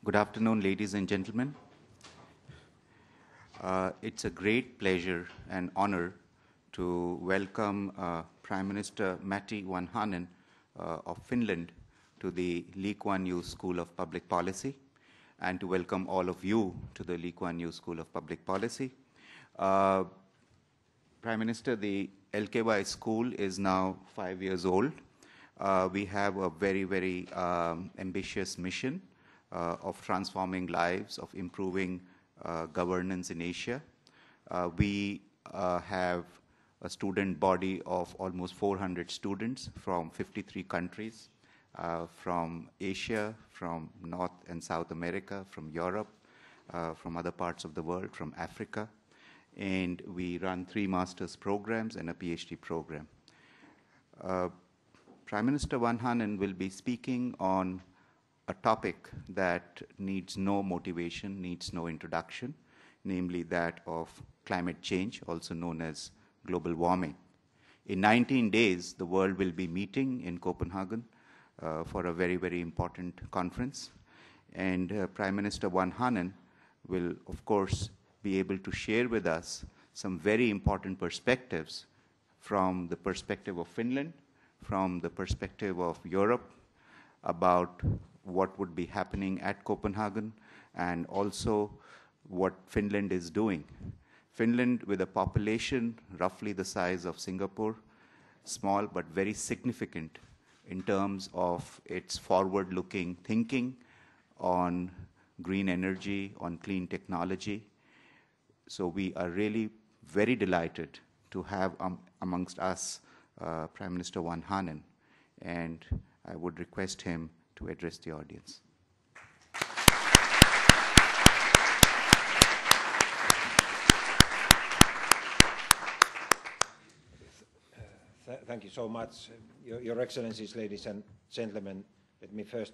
Good afternoon, ladies and gentlemen. It's a great pleasure and honor to welcome Prime Minister Matti Vanhanen of Finland to the Kuan Yew School of Public Policy, and to welcome all of you to the Kuan Yew School of Public Policy. Prime Minister, the LKY school is now 5 years old. We have a very, very ambitious mission of transforming lives, of improving governance in Asia. We have a student body of almost 400 students from 53 countries, from Asia, from North and South America, from Europe, from other parts of the world, from Africa. And we run 3 master's programs and a PhD program. Prime Minister Vanhanen will be speaking on a topic that needs no motivation, needs no introduction, namely that of climate change, also known as global warming. In 19 days, the world will be meeting in Copenhagen for a very, very important conference. And Prime Minister Vanhanen will, of course, be able to share with us some very important perspectives from the perspective of Finland, from the perspective of Europe, about what would be happening at Copenhagen, and also what Finland is doing. Finland, with a population roughly the size of Singapore, small but very significant in terms of its forward-looking thinking on green energy, on clean technology. So we are really very delighted to have amongst us Prime Minister Vanhanen, and I would request him to address the audience. Thank you so much. Your Excellencies, ladies and gentlemen, let me first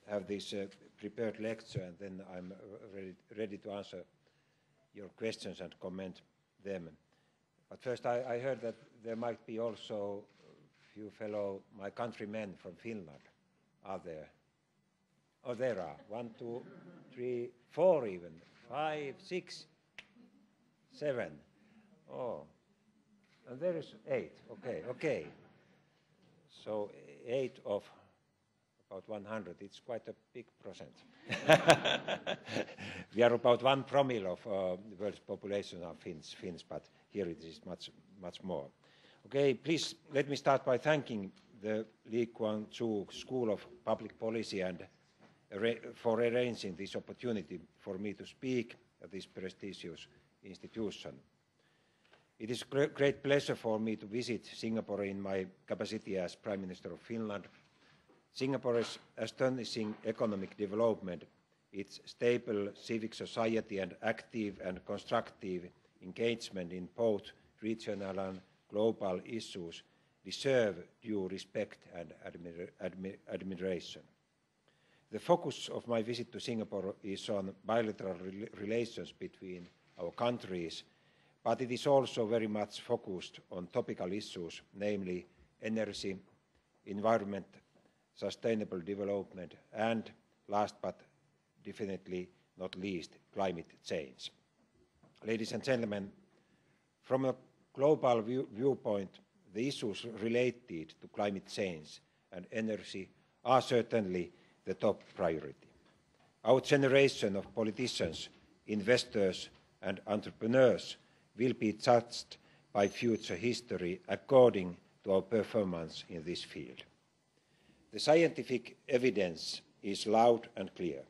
have this prepared lecture, and then I'm ready to answer your questions and comment them. But first, I heard that there might be also a few fellow, my countrymen from Finland. Are there? Oh, there are. 1, 2, 3, 4 even. 5, 6, 7. Oh, and there is 8. Okay. So 8 of about 100. It's quite a big percent. We are about 1 promille of the world's population are Finns, but here it is much more. Okay, please let me start by thanking the Kuan Yew School of Public Policy and for arranging this opportunity for me to speak at this prestigious institution. It is a great pleasure for me to visit Singapore in my capacity as Prime Minister of Finland. Singapore's astonishing economic development, its stable civic society and active and constructive engagement in both regional and global issues deserve due respect and admiration. The focus of my visit to Singapore is on bilateral relations between our countries, but it is also very much focused on topical issues, namely energy, environment, sustainable development, and last but definitely not least, climate change. Ladies and gentlemen, from a global viewpoint, the issues related to climate change and energy are certainly the top priority. Our generation of politicians, investors, and entrepreneurs will be judged by future history according to our performance in this field. The scientific evidence is loud and clear.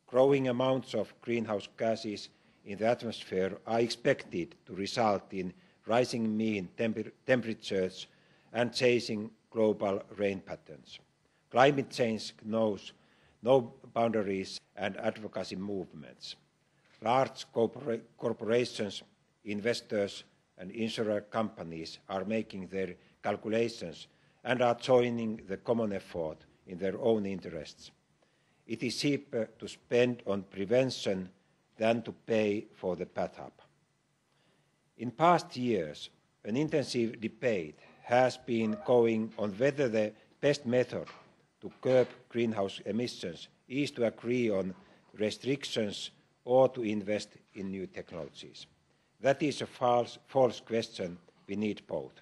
Growing amounts of greenhouse gases in the atmosphere are expected to result in rising mean temperatures and changing global rain patterns. Climate change knows no boundaries and advocacy movements. Large corporations, investors, and insurance companies are making their calculations and are joining the common effort in their own interests. It is cheaper to spend on prevention than to pay for the path-up. In past years, an intensive debate has been going on whether the best method to curb greenhouse emissions is to agree on restrictions or to invest in new technologies. That is a false question. We need both.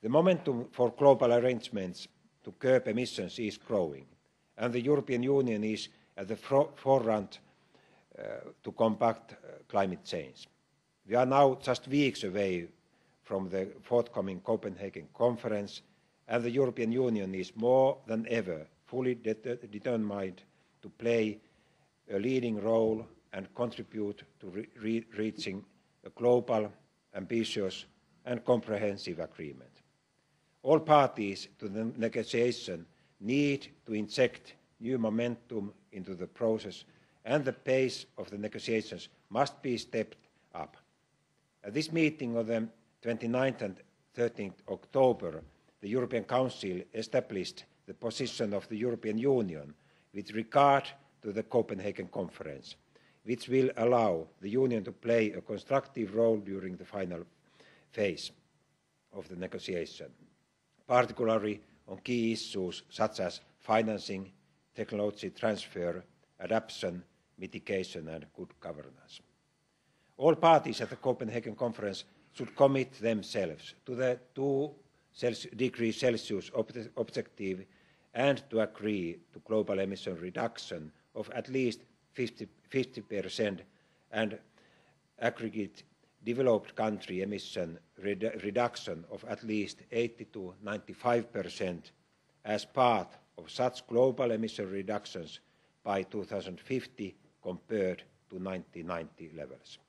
The momentum for global arrangements to curb emissions is growing, and the European Union is at the forefront to combat climate change. We are now just weeks away from the forthcoming Copenhagen conference, and the European Union is more than ever fully determined to play a leading role and contribute to reaching a global, ambitious and comprehensive agreement. All parties to the negotiation need to inject new momentum into the process, and the pace of the negotiations must be stepped up. At this meeting on the 29th and 13th October, the European Council established the position of the European Union with regard to the Copenhagen conference, which will allow the Union to play a constructive role during the final phase of the negotiation, particularly on key issues such as financing, technology transfer, adaptation, mitigation and good governance. All parties at the Copenhagen conference should commit themselves to the 2 degrees Celsius objective and to agree to global emission reduction of at least 50% and aggregate developed country emission reduction of at least 80 to 95% as part of such global emission reductions by 2050 compared to 1990 levels.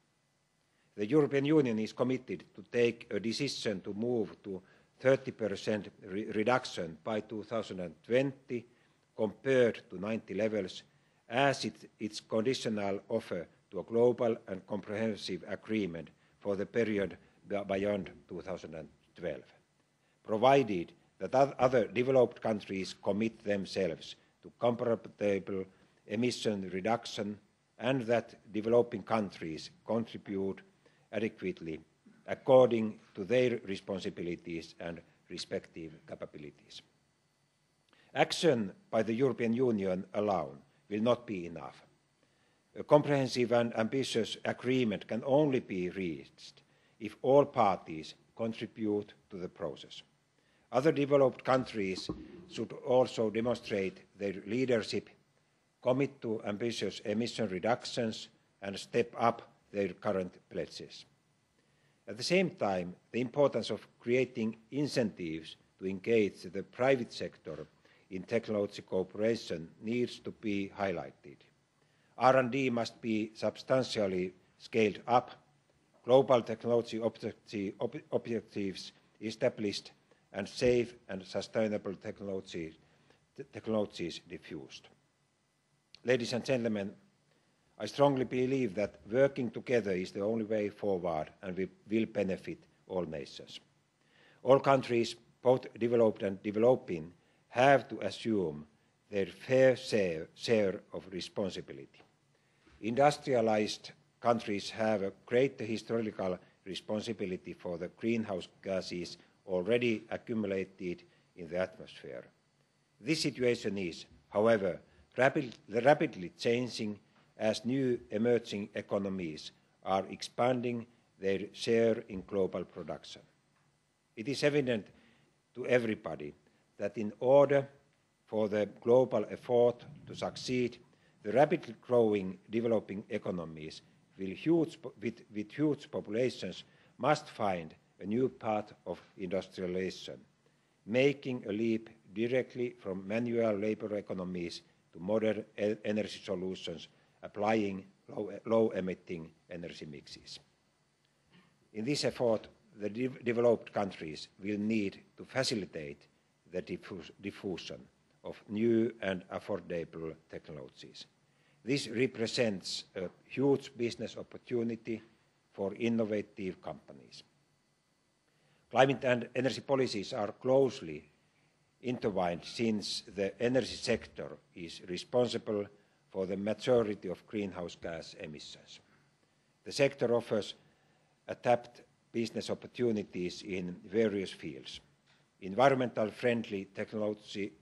The European Union is committed to take a decision to move to 30% reduction by 2020 compared to 90 levels as its conditional offer to a global and comprehensive agreement for the period beyond 2012, provided that other developed countries commit themselves to comparable emission reduction and that developing countries contribute adequately according to their responsibilities and respective capabilities. Action by the European Union alone will not be enough. A comprehensive and ambitious agreement can only be reached if all parties contribute to the process. Other developed countries should also demonstrate their leadership, commit to ambitious emission reductions, and step up their current pledges. At the same time, the importance of creating incentives to engage the private sector in technology cooperation needs to be highlighted. R&D must be substantially scaled up, global technology objectives established, and safe and sustainable technologies diffused. Ladies and gentlemen, I strongly believe that working together is the only way forward and will benefit all nations. All countries, both developed and developing, have to assume their fair share of responsibility. Industrialized countries have a great historical responsibility for the greenhouse gases already accumulated in the atmosphere. This situation is, however, rapidly changing as new emerging economies are expanding their share in global production. It is evident to everybody that in order for the global effort to succeed, the rapidly growing developing economies with huge populations must find a new path of industrialization, making a leap directly from manual labor economies to modern energy solutions applying low-emitting energy mixes. In this effort, the developed countries will need to facilitate the diffusion of new and affordable technologies. This represents a huge business opportunity for innovative companies. Climate and energy policies are closely intertwined since the energy sector is responsible for the majority of greenhouse gas emissions. The sector offers untapped business opportunities in various fields. Environmental friendly technology,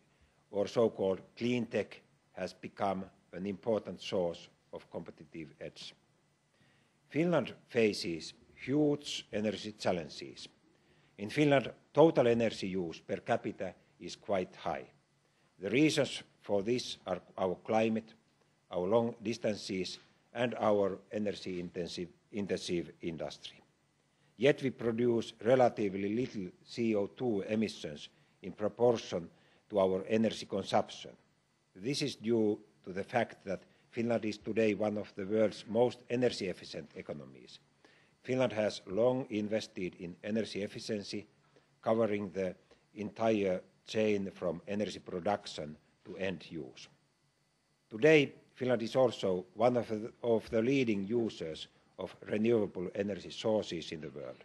or so-called clean tech, has become an important source of competitive edge. Finland faces huge energy challenges. In Finland, total energy use per capita is quite high. The reasons for this are our climate, our long distances, and our energy-intensive industry. Yet we produce relatively little CO2 emissions in proportion to our energy consumption. This is due to the fact that Finland is today one of the world's most energy-efficient economies. Finland has long invested in energy efficiency, covering the entire chain from energy production to end use. Today, Finland is also one of the leading users of renewable energy sources in the world.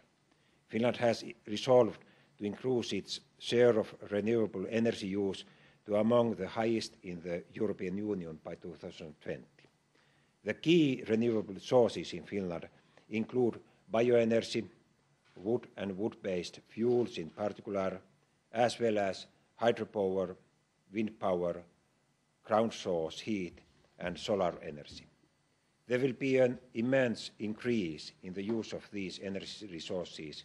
Finland has resolved to increase its share of renewable energy use to among the highest in the European Union by 2020. The key renewable sources in Finland include bioenergy, wood and wood-based fuels in particular, as well as hydropower, wind power, ground source heat, and solar energy. There will be an immense increase in the use of these energy resources,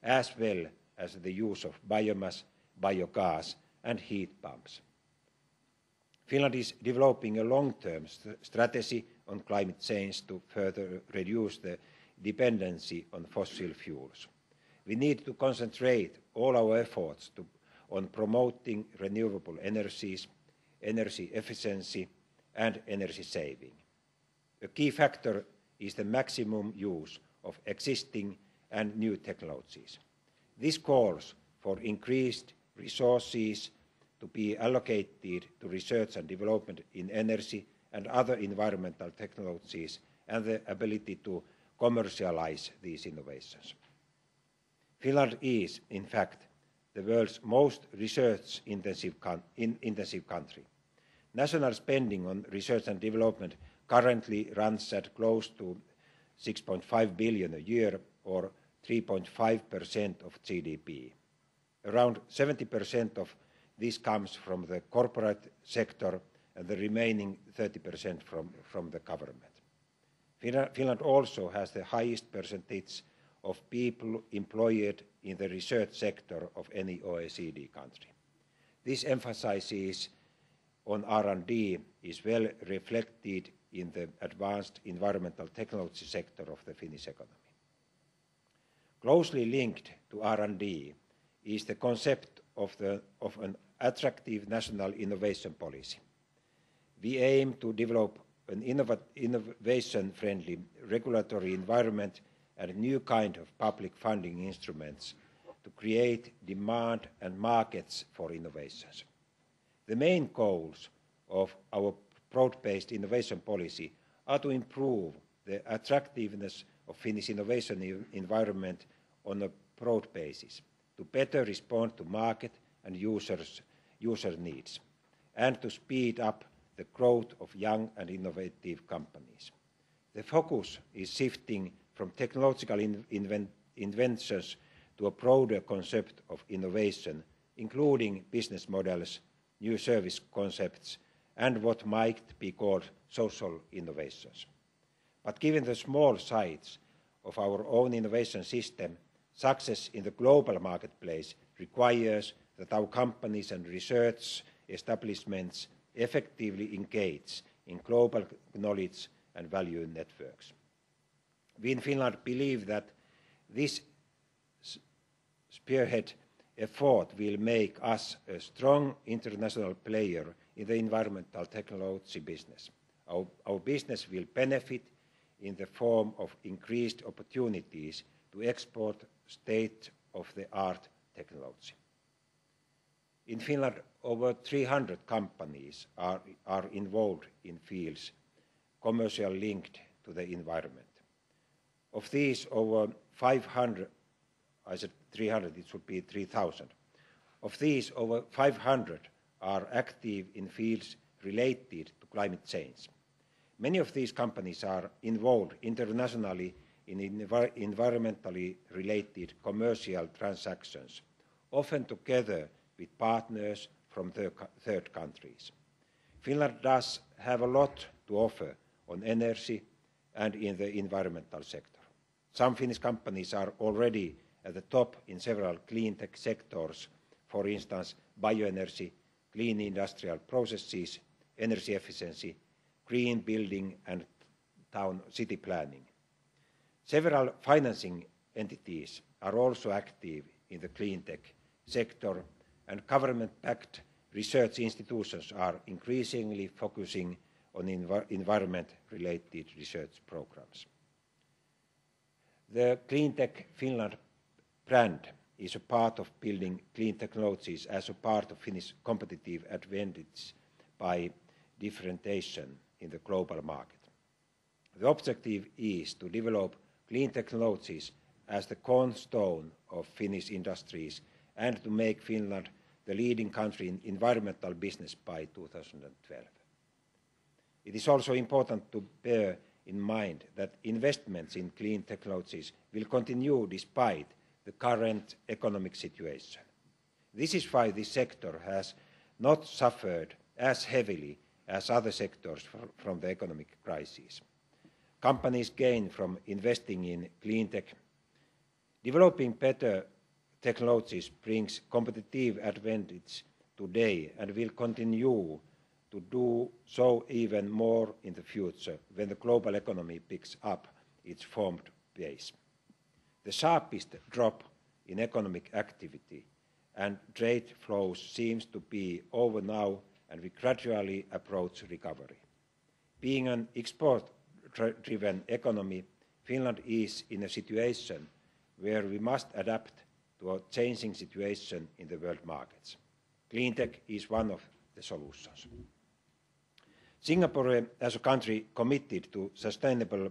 as well as the use of biomass, biogas, and heat pumps. Finland is developing a long-term strategy on climate change to further reduce the dependency on fossil fuels. We need to concentrate all our efforts on promoting renewable energies, energy efficiency, and energy saving. A key factor is the maximum use of existing and new technologies. This calls for increased resources to be allocated to research and development in energy and other environmental technologies and the ability to commercialize these innovations. Finland is, in fact, the world's most research-intensive country. National spending on research and development currently runs at close to 6.5 billion a year, or 3.5% of GDP. Around 70% of this comes from the corporate sector and the remaining 30% from the government. Finland also has the highest percentage of people employed in the research sector of any OECD country. This emphasizes on R&D is well reflected in the advanced environmental technology sector of the Finnish economy. Closely linked to R&D is the concept of an attractive national innovation policy. We aim to develop an innovation-friendly regulatory environment and a new kind of public funding instruments to create demand and markets for innovations. The main goals of our broad-based innovation policy are to improve the attractiveness of Finnish innovation environment on a broad basis, to better respond to market and user needs, and to speed up the growth of young and innovative companies. The focus is shifting from technological inventions to a broader concept of innovation, including business models, new service concepts, and what might be called social innovations. But given the small size of our own innovation system, success in the global marketplace requires that our companies and research establishments effectively engage in global knowledge and value networks. We in Finland believe that this spearhead effort will make us a strong international player in the environmental technology business. Our business will benefit in the form of increased opportunities to export state-of-the-art technology. In Finland, over 300 companies are involved in fields commercially linked to the environment. Of these, over 500, I said 300, it should be 3,000. Of these, over 500 are active in fields related to climate change. Many of these companies are involved internationally in environmentally related commercial transactions, often together with partners from third countries. Finland does have a lot to offer on energy and in the environmental sector. Some Finnish companies are already at the top in several clean tech sectors, for instance, bioenergy, clean industrial processes, energy efficiency, green building and city planning. Several financing entities are also active in the clean tech sector, and government-backed research institutions are increasingly focusing on environment-related research programs. The Clean Tech Finland brand is a part of building clean technologies as a part of Finnish competitive advantage by differentiation in the global market. The objective is to develop clean technologies as the cornerstone of Finnish industries and to make Finland the leading country in environmental business by 2012. It is also important to bear in mind that investments in clean technologies will continue despite the current economic situation. This is why this sector has not suffered as heavily as other sectors from the economic crisis. Companies gain from investing in clean tech. Developing better technologies brings competitive advantage today and will continue to do so even more in the future when the global economy picks up its formed pace. The sharpest drop in economic activity and trade flows seems to be over now, and we gradually approach recovery. Being an export-driven economy, Finland is in a situation where we must adapt to a changing situation in the world markets. Clean tech is one of the solutions. Singapore, as a country committed to sustainable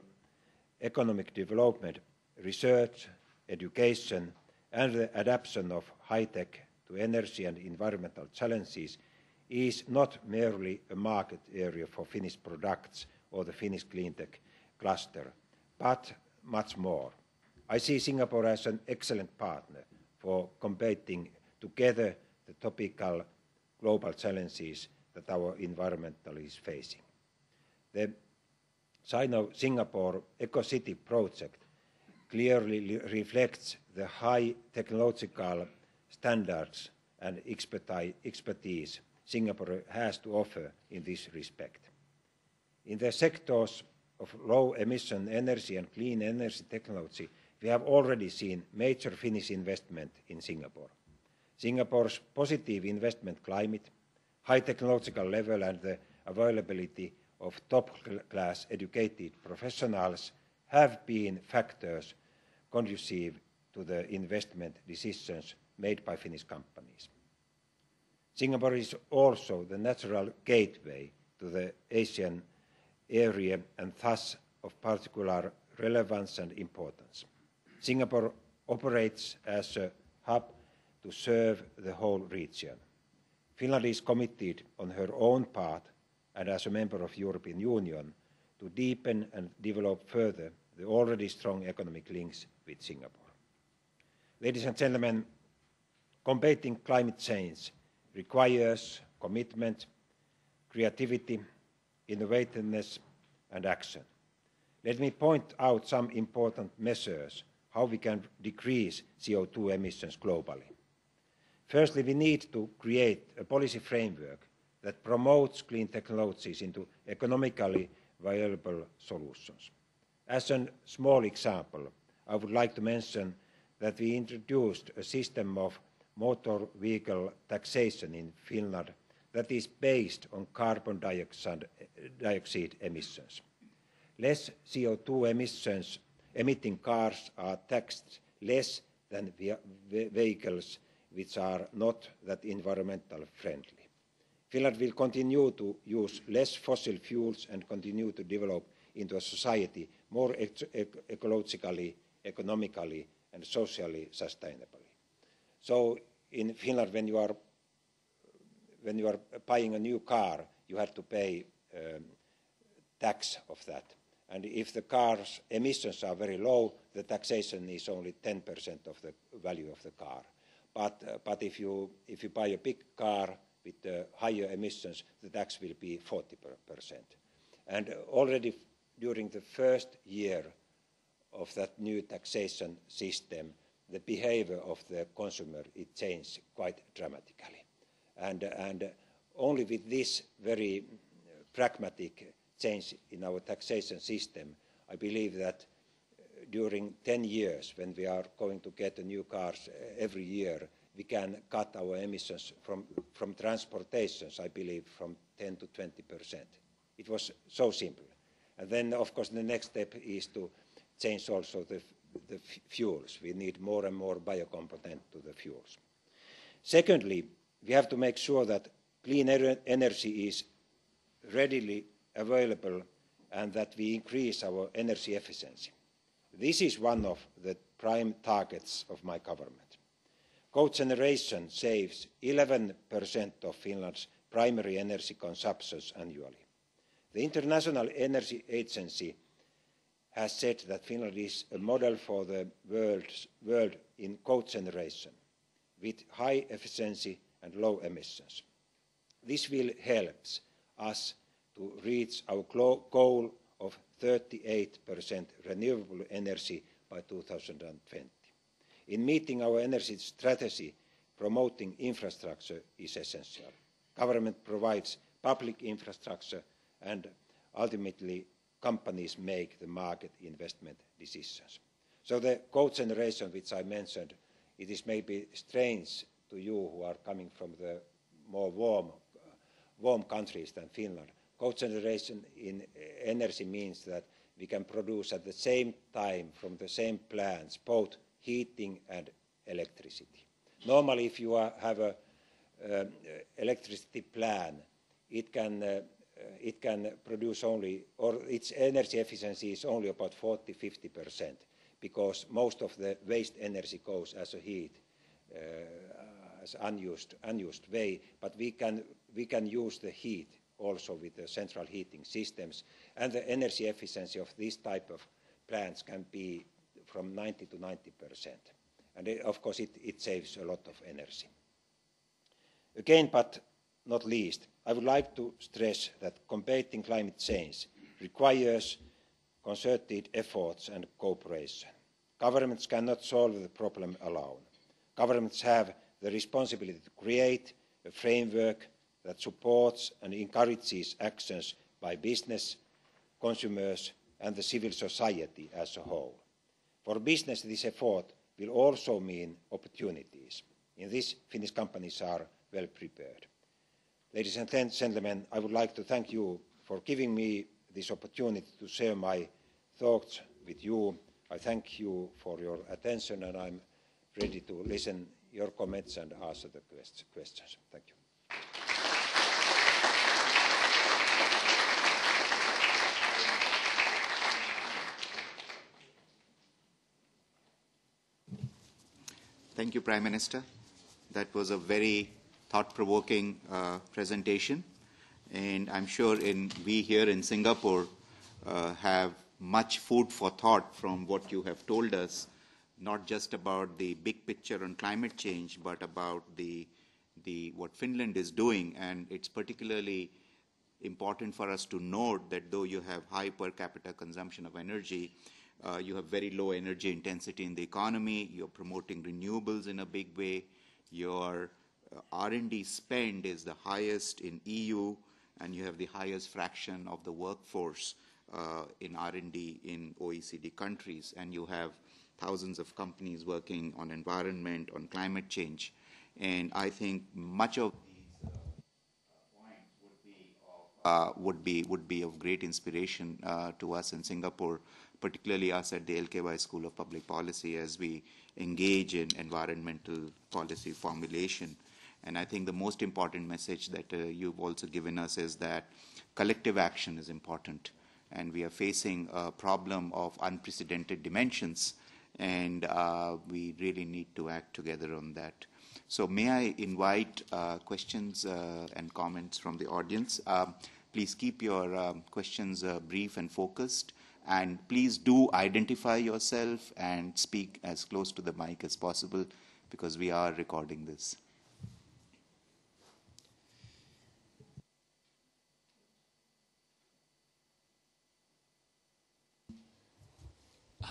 economic development, research, education, and the adaptation of high-tech to energy and environmental challenges, is not merely a market area for Finnish products or the Finnish clean tech cluster, but much more. I see Singapore as an excellent partner for combating together the topical global challenges that our environment is facing. The Sino-Singapore Eco-City project clearly reflects the high technological standards and expertise Singapore has to offer in this respect. In the sectors of low-emission energy and clean energy technology, we have already seen major Finnish investment in Singapore. Singapore's positive investment climate, high technological level and the availability of top-class educated professionals have been factors conducive to the investment decisions made by Finnish companies. Singapore is also the natural gateway to the Asian area and thus of particular relevance and importance. Singapore operates as a hub to serve the whole region. Finland is committed on her own part and as a member of the European Union to deepen and develop further the already strong economic links with Singapore. Ladies and gentlemen, combating climate change requires commitment, creativity, innovativeness and action. Let me point out some important measures how we can decrease CO2 emissions globally. Firstly, we need to create a policy framework that promotes clean technologies into economically viable solutions. As a small example, I would like to mention that we introduced a system of motor vehicle taxation in Finland that is based on carbon dioxide emissions. Less CO2 emissions emitting cars are taxed less than vehicles which are not that environmentally friendly. Finland will continue to use less fossil fuels and continue to develop into a society more ecologically, economically and socially sustainably. So in Finland, when you are buying a new car, you have to pay tax of that. And if the car's emissions are very low, the taxation is only 10% of the value of the car. But if you buy a big car, with higher emissions, the tax will be 40%. And already during the first year of that new taxation system, the behavior of the consumer, it changed quite dramatically. And only with this very pragmatic change in our taxation system, I believe that during 10 years, when we are going to get new cars every year, we can cut our emissions from transportations, I believe, from 10 to 20%. It was so simple. And then, of course, the next step is to change also the fuels. We need more and more biocomponent to the fuels. Secondly, we have to make sure that clean energy is readily available and that we increase our energy efficiency. This is one of the prime targets of my government. Cogeneration saves 11% of Finland's primary energy consumptions annually. The International Energy Agency has said that Finland is a model for the world in cogeneration, with high efficiency and low emissions. This will help us to reach our goal of 38% renewable energy by 2020. In meeting our energy strategy, promoting infrastructure is essential. Government provides public infrastructure and ultimately companies make the market investment decisions. So the cogeneration which I mentioned, it is maybe strange to you who are coming from the more warm countries than Finland. Cogeneration in energy means that we can produce at the same time from the same plants both heating and electricity. Normally, if you have a electricity plant, it can produce only, or its energy efficiency is only about 40–50%, because most of the waste energy goes as a heat, as unused way. But we can use the heat also with the central heating systems, and the energy efficiency of this type of plants can be from 90 to 90%. And of course it saves a lot of energy. Again, but not least, I would like to stress that combating climate change requires concerted efforts and cooperation. Governments cannot solve the problem alone. Governments have the responsibility to create a framework that supports and encourages actions by business, consumers and the civil society as a whole. For business, this effort will also mean opportunities. In this, Finnish companies are well prepared. Ladies and gentlemen, I would like to thank you for giving me this opportunity to share my thoughts with you. I thank you for your attention, and I'm ready to listen to your comments and answer the questions. Thank you. Thank you, Prime Minister. That was a very thought-provoking presentation, and I'm sure we here in Singapore have much food for thought from what you have told us, not just about the big picture on climate change, but about what Finland is doing. And it's particularly important for us to note that though you have high per capita consumption of energy, you have very low energy intensity in the economy, you're promoting renewables in a big way, your R&D spend is the highest in EU, and you have the highest fraction of the workforce in R&D in OECD countries, and you have thousands of companies working on environment, on climate change. And I think much of these points would be of great inspiration to us in Singapore, particularly us at the LKY School of Public Policy as we engage in environmental policy formulation. And I think the most important message that you've also given us is that collective action is important. And we are facing a problem of unprecedented dimensions, and we really need to act together on that. So may I invite questions and comments from the audience. Please keep your questions brief and focused. And please do identify yourself and speak as close to the mic as possible, because we are recording this.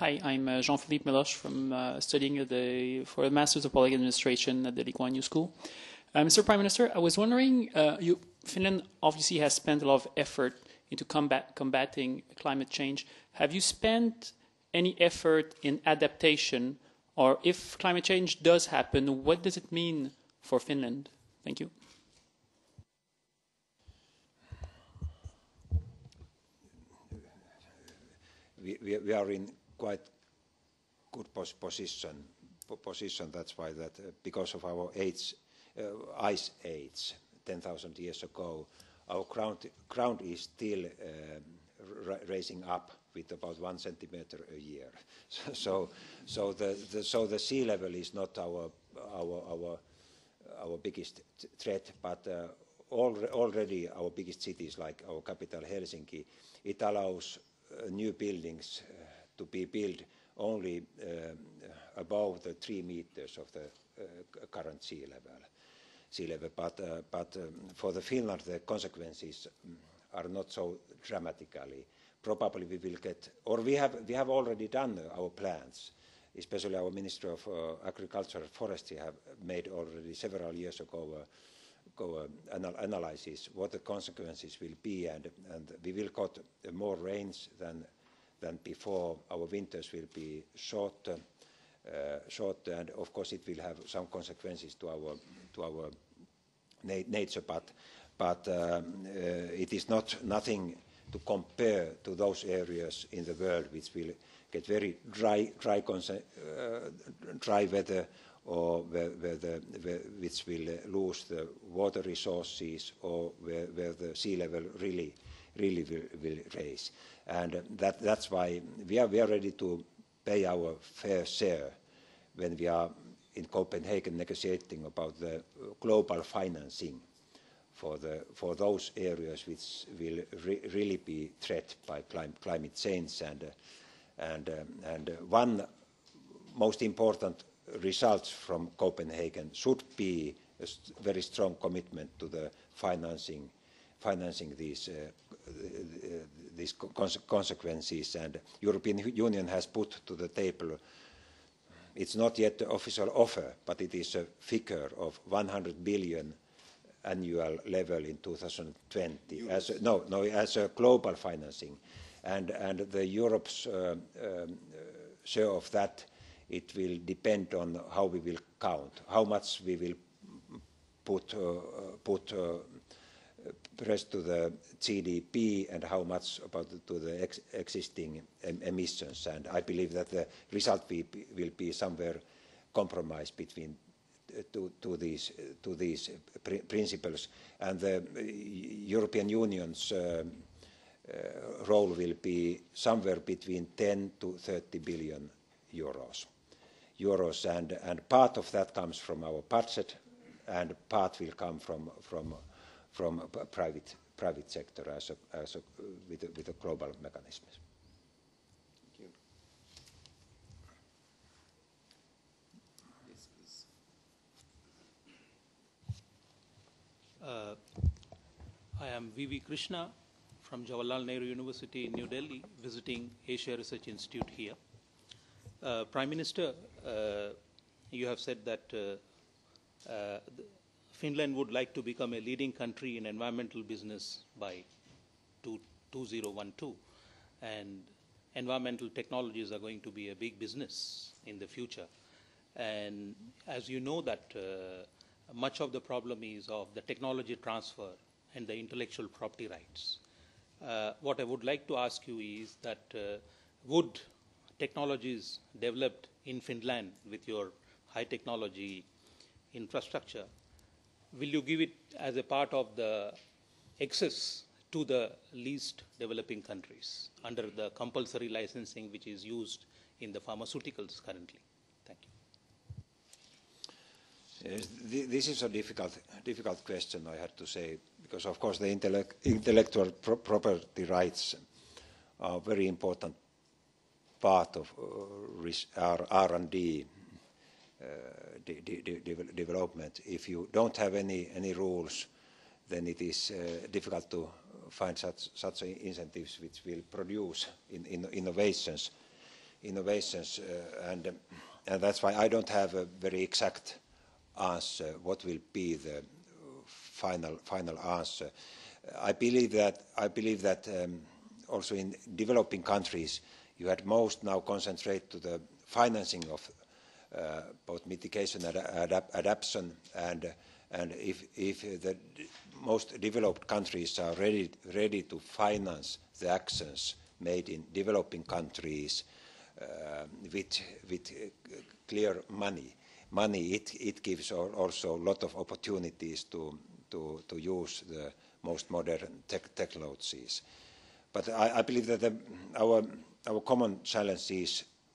Hi, I'm Jean-Philippe Meloche from studying for the Masters of Public Administration at the Kuan Yew School. Mr. Prime Minister, I was wondering, Finland obviously has spent a lot of effort into combating climate change. Have you spent any effort in adaptation, or if climate change does happen, what does it mean for Finland? Thank you. We are in quite good position. That's why that because of our ice age 10,000 years ago, our ground is still raising up with about 1 centimeter a year. So the sea level is not our biggest threat, but already our biggest cities, like our capital Helsinki, it allows new buildings to be built only above the 3 meters of the current sea level. But for the Finland, the consequences are not so dramatically. Probably we will get, or we have already done our plans. Especially our Minister of Agriculture and Forestry have made already several years ago analysis what the consequences will be, and we will get more rains than before. Our winters will be shorter, and of course it will have some consequences to our nature. But it is nothing to compare to those areas in the world which will get very dry weather, or which will lose the water resources, or where the sea level really will raise. And that's why we are ready to pay our fair share when we are in Copenhagen negotiating about the global financing for those areas which will really be threatened by climate change. And one most important result from Copenhagen should be a very strong commitment to the financing these consequences. And European Union has put to the table, it's not yet the official offer, but it is a figure of 100 billion annual level in 2020 as a global financing, and the Europe's share of that, it will depend on how we will count, how much we will put rest to the GDP, and how much to the existing emissions. And I believe that the result will be somewhere compromised between to these principles, and the European Union's role will be somewhere between 10 to 30 billion euros, and part of that comes from our budget, and part will come from private sector with a global mechanism. I am V.V. Krishna from Jawaharlal Nehru University in New Delhi, visiting Asia Research Institute here. Prime Minister, you have said that Finland would like to become a leading country in environmental business by 2012, and environmental technologies are going to be a big business in the future. And as you know that much of the problem is of the technology transfer and the intellectual property rights. What I would like to ask you is that would technologies developed in Finland with your high technology infrastructure, will you give it as a part of the access to the least developing countries under the compulsory licensing which is used in the pharmaceuticals currently? Thank you. Yes, this is a difficult question, I have to say, because of course the intellectual property rights are a very important part of R&D development. If you don't have any rules, then it is difficult to find such incentives which will produce innovations. innovations, and that's why I don't have a very exact answer. What will be the final answer? I believe that also in developing countries, you had most now concentrate to the financing of both mitigation and adaptation, and if the most developed countries are ready to finance the actions made in developing countries with clear money, it gives also a lot of opportunities to use the most modern technologies. But I believe that our common challenge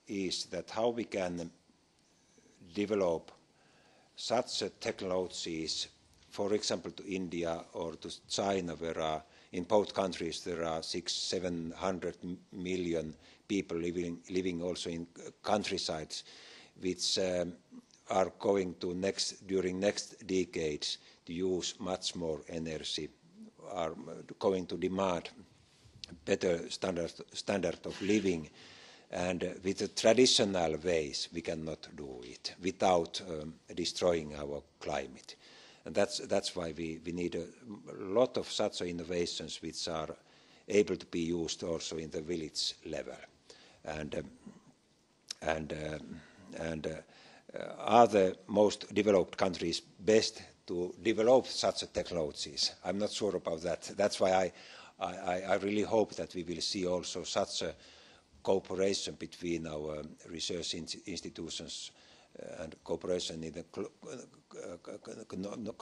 is that how we can develop such technologies, for example, to India or to China, where in both countries there are 600-700 million people living also in countrysides, which are going to during next decades to use much more energy, are going to demand better standard of living, and with the traditional ways we cannot do it without destroying our climate. And that's why we need a lot of such innovations which are able to be used also in the village level. And are the most developed countries best to develop such technologies? I'm not sure about that. That's why I really hope that we will see also such a cooperation between our research institutions and cooperation in the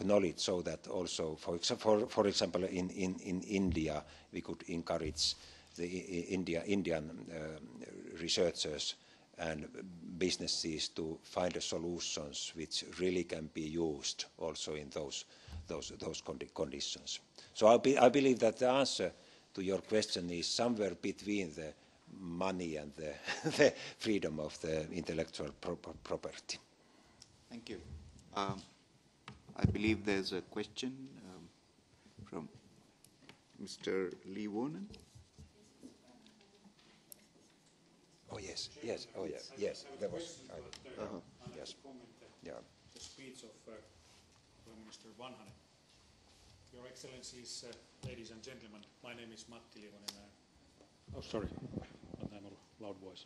knowledge, so that also, for example, in India, we could encourage the Indian researchers and businesses to find solutions which really can be used also in those conditions. So I believe that the answer to your question is somewhere between the money and the freedom of the intellectual property. Thank you. I believe there's a question from Mr. Lee Wonen. Oh yes, yes, oh yes, yes. There was. Yes. Yeah. The speech of Prime Minister Vanhanen. Your Excellencies, ladies and gentlemen, my name is Matti. Oh, sorry, but I'm a loud voice.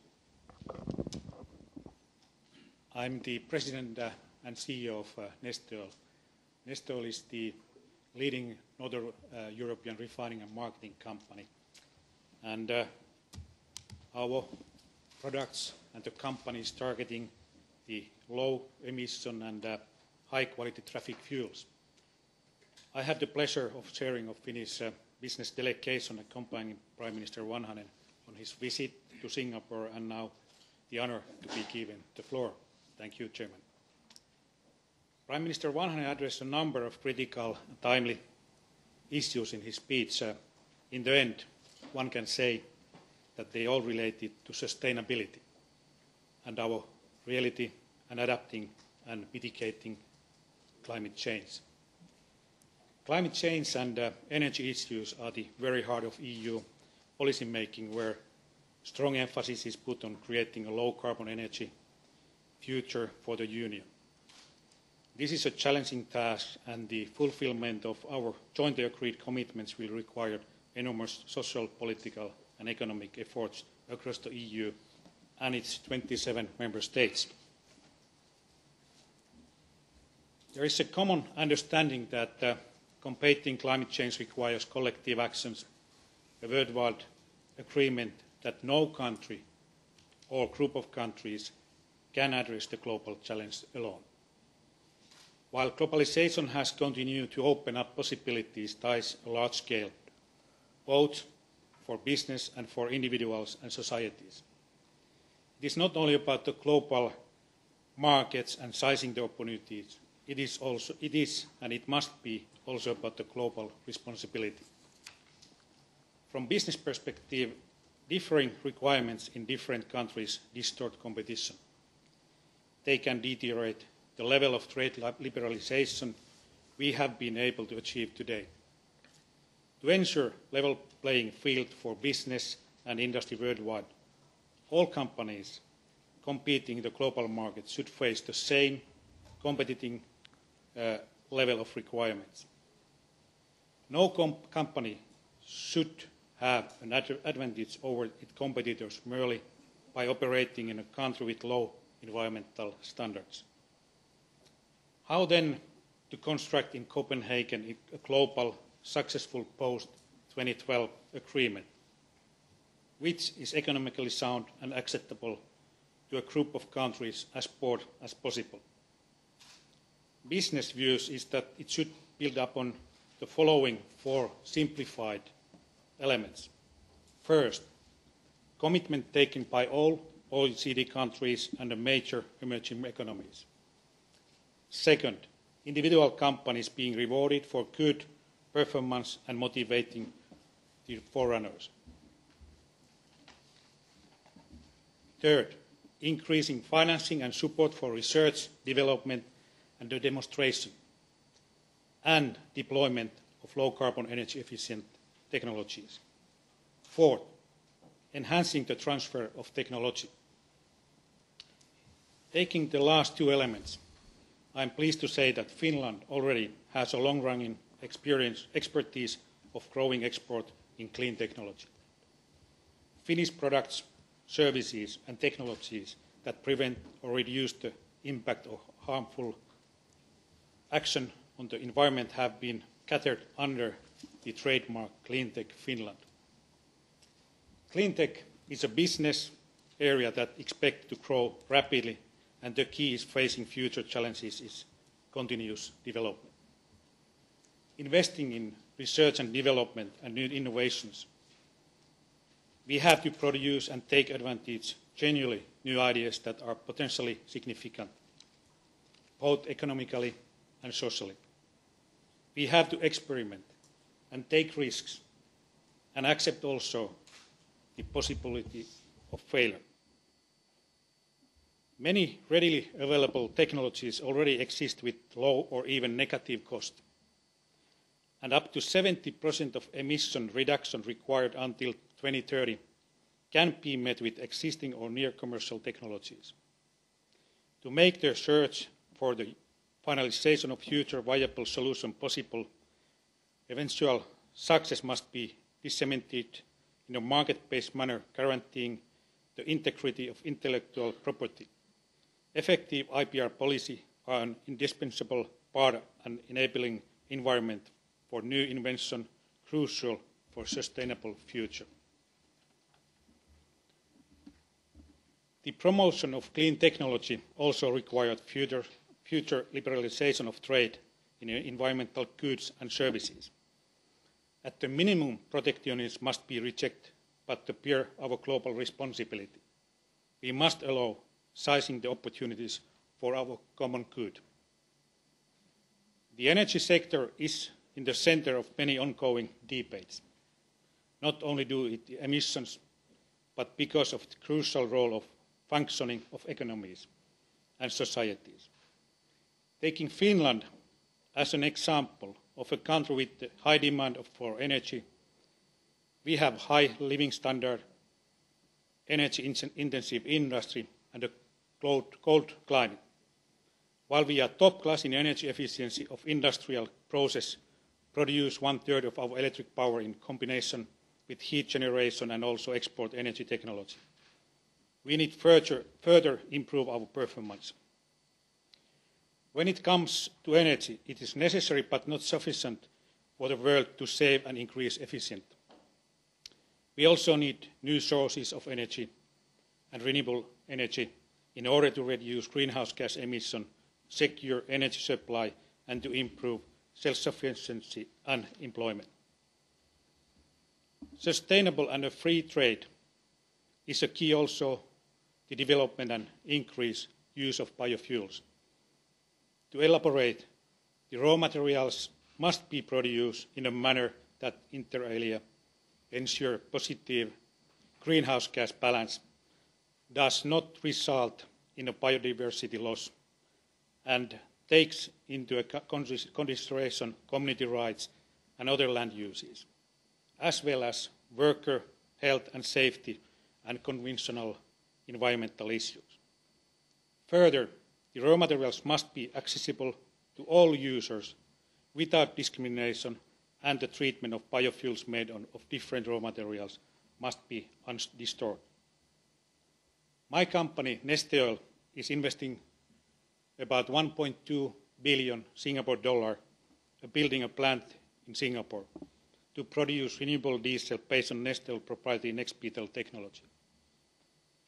I'm the President and CEO of Neste Oil. Neste Oil is the leading Northern European refining and marketing company, and our products and the company is targeting the low emission and high quality traffic fuels. I had the pleasure of chairing a Finnish business delegation accompanying Prime Minister Vanhanen on his visit to Singapore, and now the honor to be given the floor. Thank you, Chairman. Prime Minister Vanhanen addressed a number of critical and timely issues in his speech. In the end, one can say that they all related to sustainability and our reality and adapting and mitigating climate change. Climate change and energy issues are the very heart of EU policy making, where strong emphasis is put on creating a low carbon energy future for the Union. This is a challenging task, and the fulfilment of our jointly agreed commitments will require enormous social, political and economic efforts across the EU and its 27 member states. There is a common understanding that combating climate change requires collective actions, a worldwide agreement that no country or group of countries can address the global challenge alone. While globalization has continued to open up possibilities, ties a large scale, both for business and for individuals and societies. It is not only about the global markets and sizing the opportunities, it is and it must be also about the global responsibility. From business perspective, differing requirements in different countries distort competition. They can deteriorate the level of trade liberalisation we have been able to achieve today. To ensure level playing field for business and industry worldwide, all companies competing in the global market should face the same competitive level of requirements. No company should have an advantage over its competitors merely by operating in a country with low environmental standards. How then to construct in Copenhagen a global, successful post-2012 agreement, which is economically sound and acceptable to a group of countries as broad as possible? Business views is that it should build upon the following 4 simplified elements. First, commitment taken by all OECD countries and the major emerging economies. Second, individual companies being rewarded for good performance and motivating the forerunners. Third, increasing financing and support for research, development and the demonstration and deployment of low-carbon energy-efficient technologies. Fourth, enhancing the transfer of technology. Taking the last 2 elements, I am pleased to say that Finland already has a long-running expertise of growing export in clean technology. Finnish products, services and technologies that prevent or reduce the impact of harmful action on the environment have been catered under the trademark Cleantech Finland. Cleantech is a business area that expects to grow rapidly, and the key is facing future challenges is continuous development. Investing in research and development and new innovations, we have to produce and take advantage genuinely new ideas that are potentially significant, both economically and socially. We have to experiment and take risks and accept also the possibility of failure. Many readily available technologies already exist with low or even negative cost, and up to 70% of emission reduction required until 2030 can be met with existing or near commercial technologies. To make the search for the finalization of future viable solution possible, eventual success must be disseminated in a market-based manner, guaranteeing the integrity of intellectual property. Effective IPR policy are an indispensable part and enabling environment for new invention, crucial for sustainable future. The promotion of clean technology also required future liberalisation of trade in environmental goods and services. At the minimum, protectionism must be rejected, but to bear our global responsibility. We must allow seizing the opportunities for our common good. The energy sector is in the centre of many ongoing debates, not only due to the emissions, but because of the crucial role of functioning of economies and societies. Taking Finland as an example of a country with high demand for energy, we have high living standard, energy-intensive industry and a cold climate. While we are top class in energy efficiency of industrial process, produce 1/3 of our electric power in combination with heat generation and also export energy technology. We need further improve our performance. When it comes to energy, it is necessary but not sufficient for the world to save and increase efficiency. We also need new sources of energy and renewable energy in order to reduce greenhouse gas emission, secure energy supply and to improve self-sufficiency and employment. Sustainable and a free trade is a key also to development and increase use of biofuels. To elaborate, the raw materials must be produced in a manner that inter alia ensure positive greenhouse gas balance, does not result in a biodiversity loss, and takes into consideration community rights and other land uses, as well as worker health and safety and conventional environmental issues. Further, the raw materials must be accessible to all users without discrimination, and the treatment of biofuels made of different raw materials must be undisturbed. My company, Neste Oil, is investing about 1.2 billion Singapore dollar building a plant in Singapore to produce renewable diesel based on Neste Oil proprietary NextBeetle technology.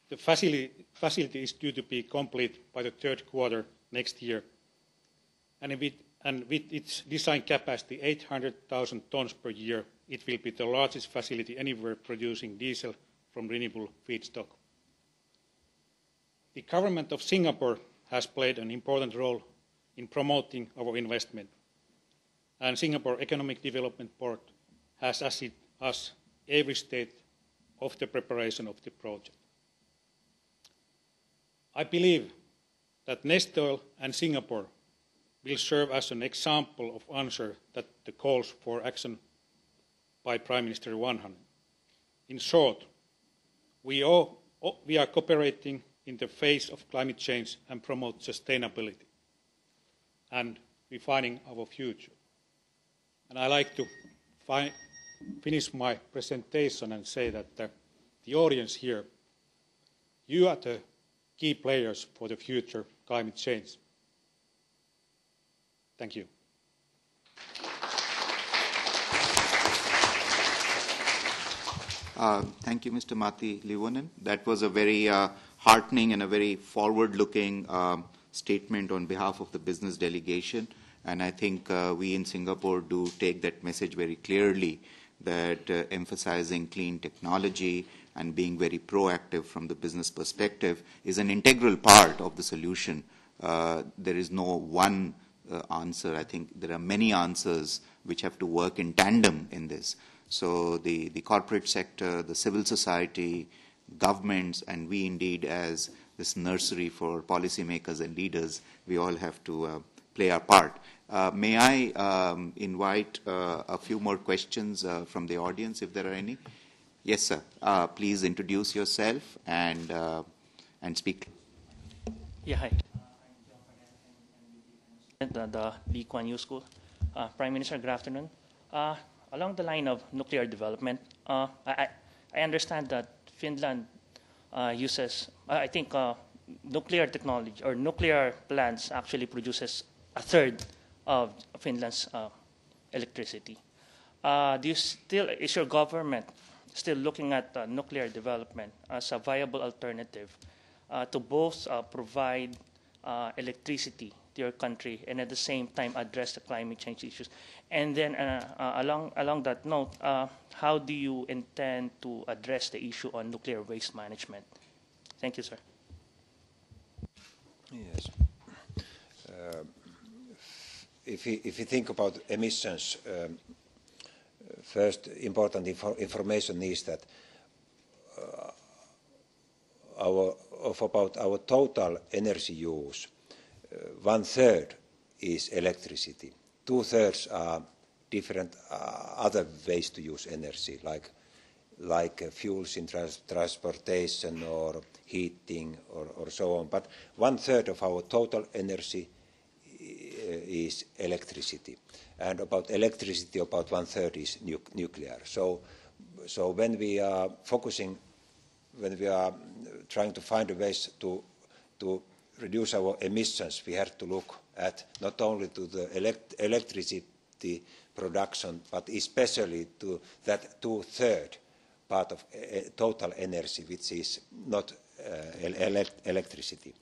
The facility is due to be complete by the third quarter next year, and with its design capacity 800,000 tons per year, it will be the largest facility anywhere producing diesel from renewable feedstock. The government of Singapore has played an important role in promoting our investment, and Singapore Economic Development Board has assisted us every stage of the preparation of the project. I believe that Neste Oil and Singapore will serve as an example of answer that the calls for action by Prime Minister Vanhanen. In short, we are cooperating in the face of climate change and promote sustainability and refining our future. And I like to finish my presentation and say that the audience here, you are the key players for the future climate change. Thank you. Thank you, Mr. Matti Livonen. That was a very heartening and a very forward-looking statement on behalf of the business delegation. And I think we in Singapore do take that message very clearly, that emphasizing clean technology and being very proactive from the business perspective is an integral part of the solution. There is no one answer. I think there are many answers which have to work in tandem in this. So the corporate sector, the civil society, governments, and we indeed as this nursery for policymakers and leaders, we all have to play our part. May I invite a few more questions from the audience, if there are any? Yes, sir. Please introduce yourself and speak. Yeah, hi. I'm the Lee Kuan Yew School. Prime Minister, good afternoon. Along the line of nuclear development, I understand that Finland uses, I think, nuclear technology or nuclear plants actually produces a third of Finland's electricity. Is your government still looking at nuclear development as a viable alternative to both provide electricity to your country and at the same time address the climate change issues? And then along that note, how do you intend to address the issue on nuclear waste management? Thank you, sir. Yes. If you think about emissions, first important information is that about our total energy use, 1/3 is electricity. 2/3 are different other ways to use energy, like fuels in transportation or heating or so on. But 1/3 of our total energy is electricity, and about electricity, about 1/3 is nuclear. So when we are focusing, when we are trying to find ways to reduce our emissions, we have to look at not only to the electricity production, but especially to that 2/3 part of total energy, which is not electricity.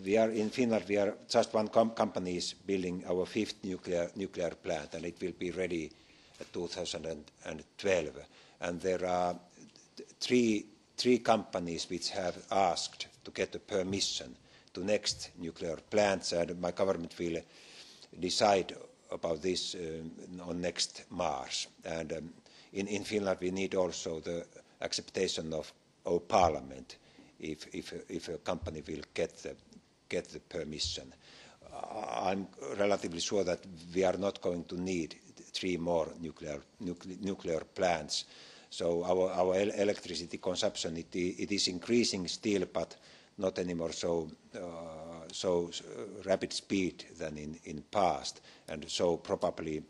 We are in Finland. We are just one company is building our 5th nuclear plant, and it will be ready at 2012. And there are three companies which have asked to get the permission to next nuclear plants, and my government will decide about this on next March. And in Finland we need also the acceptation of our parliament if a company will get the permission. I'm relatively sure that we are not going to need 3 more nuclear plants. So our electricity consumption, it is increasing still, but not anymore so rapid speed than in past. And so probably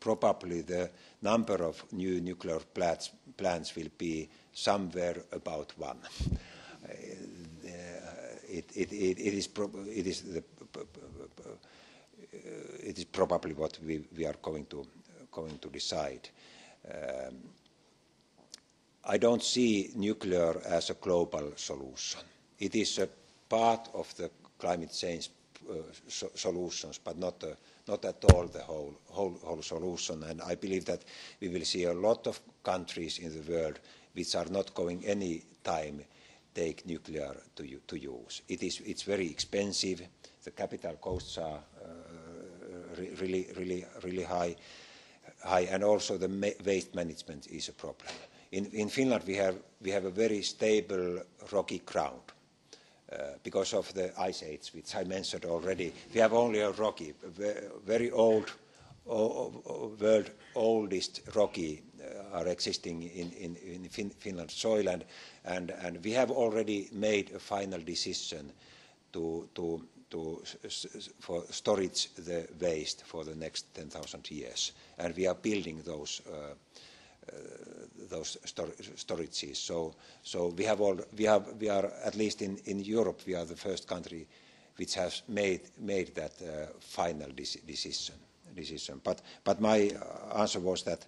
the number of new nuclear plants will be somewhere about 1. It is probably what we are going to decide. I don't see nuclear as a global solution. It is a part of the climate change solutions, but not at all the whole solution. And I believe that we will see a lot of countries in the world which are not going any time take nuclear to use. It's very expensive. The capital costs are really high, and also the waste management is a problem. In Finland, we have a very stable rocky ground. Because of the ice age, which I mentioned already, we have only a rocky, very old, world oldest rocky are existing in Finland's soil, and we have already made a final decision for storage the waste for the next 10,000 years, and we are building those storages. So we are at least in Europe, we are the first country which has made that final decision. But my answer was that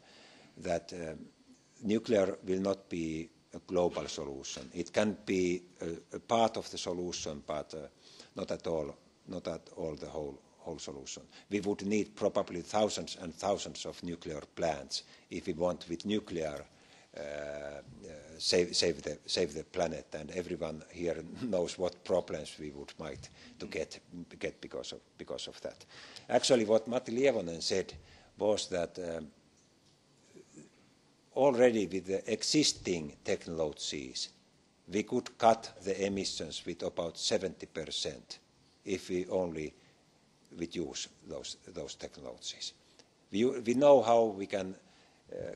nuclear will not be a global solution. It can be a part of the solution, but not at all the whole solution. We would need probably thousands and thousands of nuclear plants if we want with nuclear save the planet, and everyone here knows what problems we might get because of that. Actually, what Matti Lievonen said was that already with the existing technologies, we could cut the emissions with about 70% if we only would use those technologies. We know how we can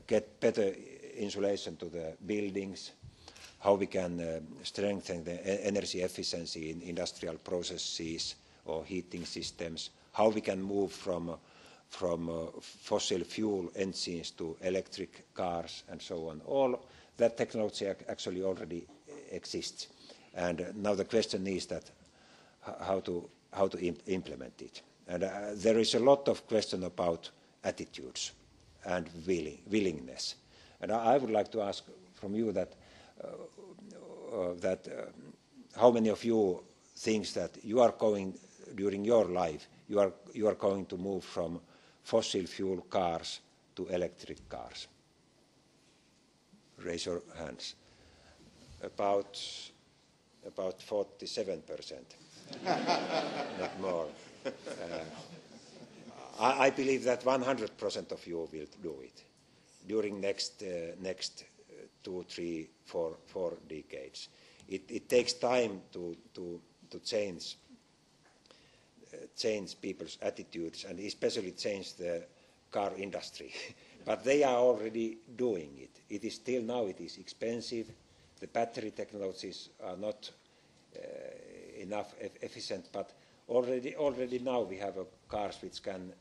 get better insulation to the buildings, how we can strengthen the energy efficiency in industrial processes or heating systems, how we can move from fossil fuel engines to electric cars and so on. All that technology actually already exists, and now the question is that how to implement it. And there is a lot of question about attitudes and willingness. And I would like to ask from you that how many of you think that you are going, during your life, you are going to move from fossil fuel cars to electric cars? Raise your hands. About 47%, not more. I believe that 100% of you will do it during next 2, 3, 4 decades. It takes time to change people's attitudes, and especially change the car industry. But they are already doing it. It is still now, it is expensive. The battery technologies are not enough efficient, but already now we have cars which can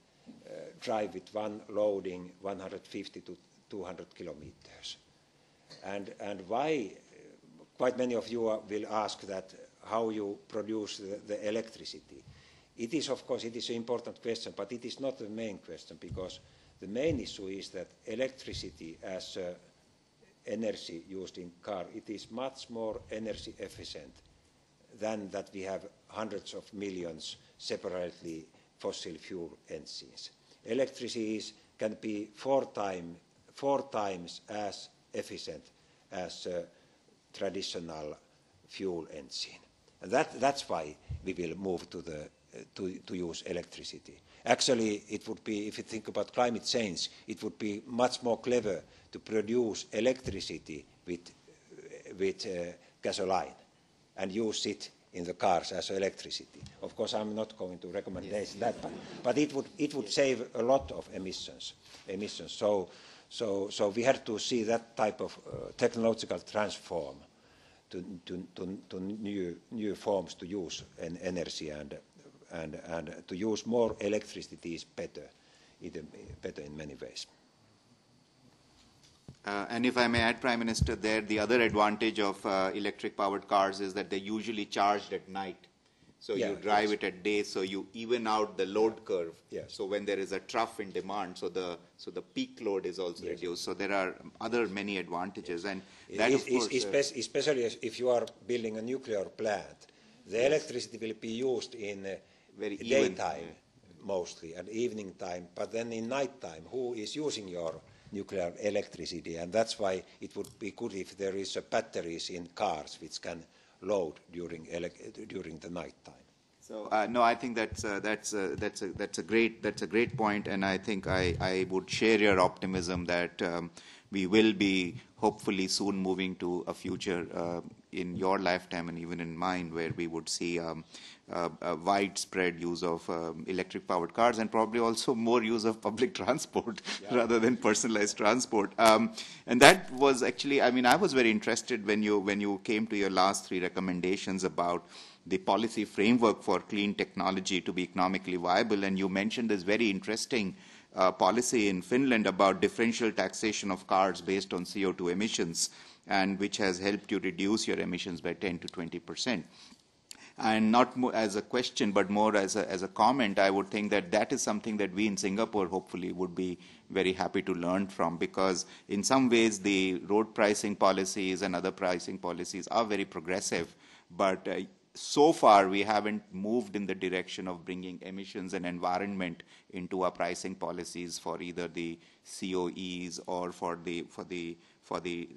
drive with one loading 150 to 200 kilometers. And why, quite many of you will ask that how you produce the electricity. It is, of course, it is an important question, but it is not the main question, because the main issue is that electricity as energy used in car, it is much more energy efficient than that we have hundreds of millions separately fossil fuel engines. Electricity can be four times as efficient as a traditional fuel engine. And that's why we will move to use electricity. Actually, it would be, if you think about climate change, it would be much more clever to produce electricity with gasoline and use it in the cars as electricity. Of course, I'm not going to recommend that, but it would save a lot of emissions. So we had to see that type of technological transform to new forms to use energy and to use more electricity is better in many ways. And if I may add, Prime Minister, there the other advantage of electric-powered cars is that they're usually charged at night. So you drive it at day, so you even out the load curve. Yes. So when there is a trough in demand, so the peak load is also reduced. So there are many advantages, and that of course, especially if you are building a nuclear plant, the electricity will be used in daytime mostly and evening time. But then in night time, who is using your nuclear electricity? And that's why it would be good if there is batteries in cars which can load during the night time. So no, I think that's a great point, and I think I would share your optimism that we will be hopefully soon moving to a future in your lifetime and even in mine where we would see a widespread use of electric-powered cars and probably also more use of public transport rather than personalized transport. And that was actually, I mean, I was very interested when you came to your last 3 recommendations about the policy framework for clean technology to be economically viable, and you mentioned this very interesting policy in Finland about differential taxation of cars based on CO2 emissions, and which has helped you reduce your emissions by 10 to 20%. And not more as a question, but more as a comment, I would think that is something that we in Singapore hopefully would be very happy to learn from, because in some ways the road pricing policies and other pricing policies are very progressive, but so far we haven't moved in the direction of bringing emissions and environment into our pricing policies for either the COEs or for the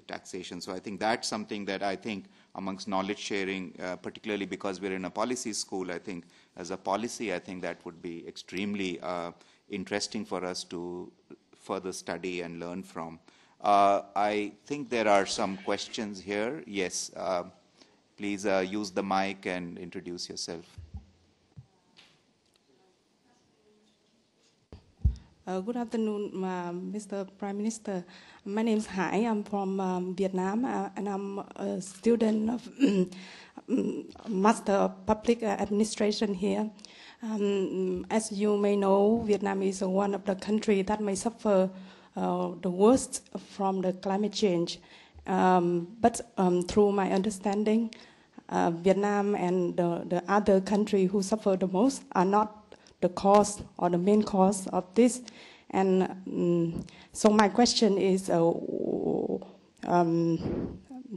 taxation. So I think that's something that I think amongst knowledge sharing, particularly because we're in a policy school, I think as a policy, I think that would be extremely interesting for us to further study and learn from. I think there are some questions here. Yes. Please use the mic and introduce yourself. Good afternoon, Mr. Prime Minister. My name is Hai. I'm from Vietnam, and I'm a student of Master of Public Administration here. As you may know, Vietnam is one of the countries that may suffer the worst from the climate change. But through my understanding, Vietnam and the other country who suffer the most are not the cause or the main cause of this. And so my question is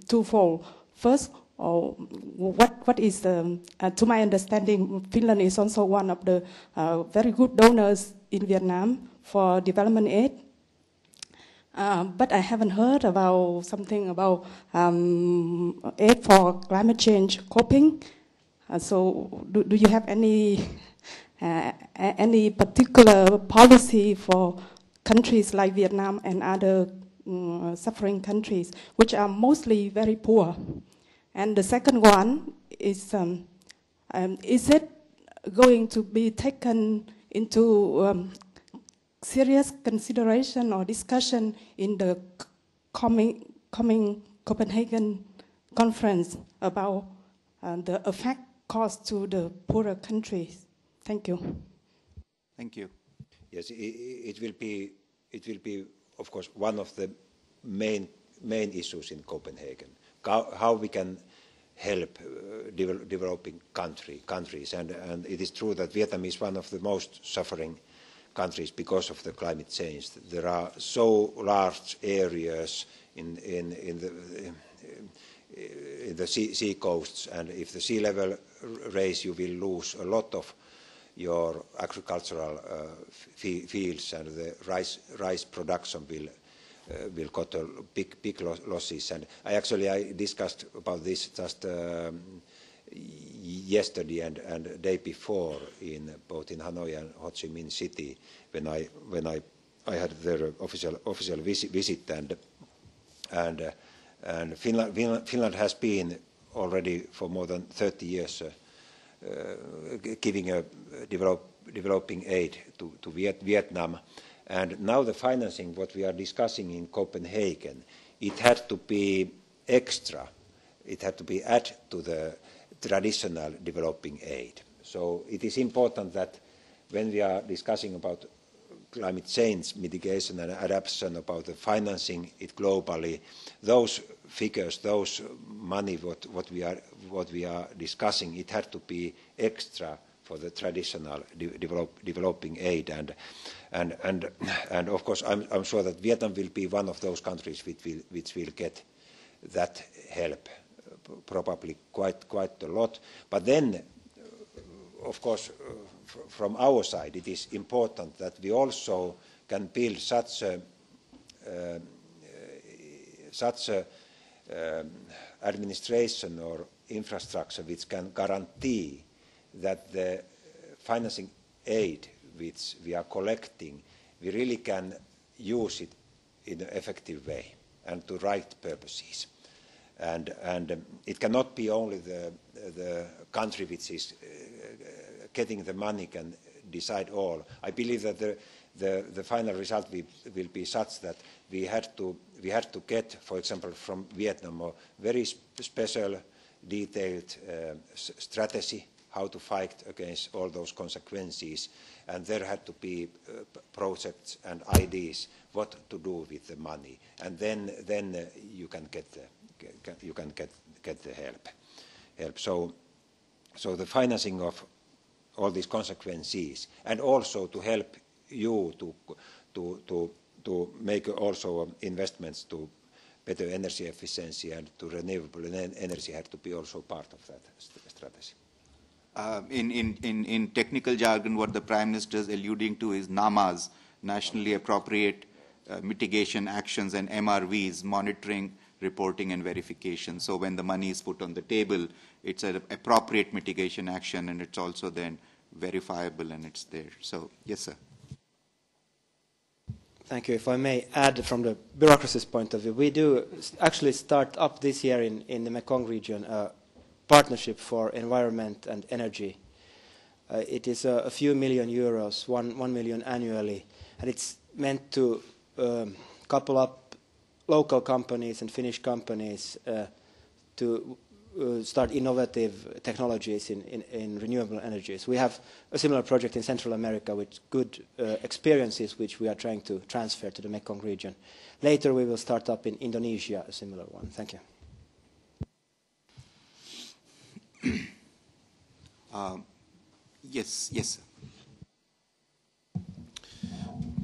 twofold. First, what is to my understanding, Finland is also one of the very good donors in Vietnam for development aid. But I haven't heard about something about aid for climate change coping. So do you have any particular policy for countries like Vietnam and other suffering countries, which are mostly very poor? And the second one is it going to be taken into serious consideration or discussion in the coming Copenhagen conference about the effect caused to the poorer countries? Thank you. Thank you. Yes, it will be, of course, one of the main issues in Copenhagen. How we can help developing countries, and it is true that Vietnam is one of the most suffering countries because of the climate change. There are so large areas in the sea coasts, and if the sea level rise, you will lose a lot of your agricultural fields, and the rice production will got a big losses. And I discussed about this just yesterday and day before both in Hanoi and Ho Chi Minh City when I had their official visit, and Finland has been already for more than 30 years giving a developing aid to Vietnam, And now the financing, what we are discussing in Copenhagen, it had to be extra. It had to be added to the traditional developing aid. So it is important that when we are discussing about climate change mitigation and adaptation, about the financing it globally, those figures, those money, what we are discussing, it had to be extra for the traditional developing aid, and of course I'm sure that Vietnam will be one of those countries which will get that help, probably quite a lot. But then, of course, from our side, it is important that we also can build such a administration or infrastructure which can guarantee that the financing aid which we are collecting, we really can use it in an effective way and to right purposes. And it cannot be only the country which is getting the money can decide all. I believe that the final result will be such that we had to get, for example, from Vietnam, a very special, detailed strategy how to fight against all those consequences, and there had to be projects and ideas what to do with the money, and then you can get the help. So the financing of all these consequences, and also to help you to make also investments to better energy efficiency and to renewable energy had to be also part of that strategy. In technical jargon, what the Prime Minister is alluding to is NAMAs, Nationally Appropriate Mitigation Actions, and MRVs, Monitoring, Reporting and Verification. So when the money is put on the table, it's an appropriate mitigation action, and it's also then verifiable and it's there. So, yes, sir. Thank you. If I may add from the bureaucracy's point of view, we do actually start up this year in the Mekong region a partnership for environment and energy. It is a few million euros, 1 million annually, and it's meant to couple up local companies and Finnish companies to start innovative technologies in renewable energies. We have a similar project in Central America with good experiences which we are trying to transfer to the Mekong region. Later we will start up in Indonesia a similar one. Thank you. Yes, sir.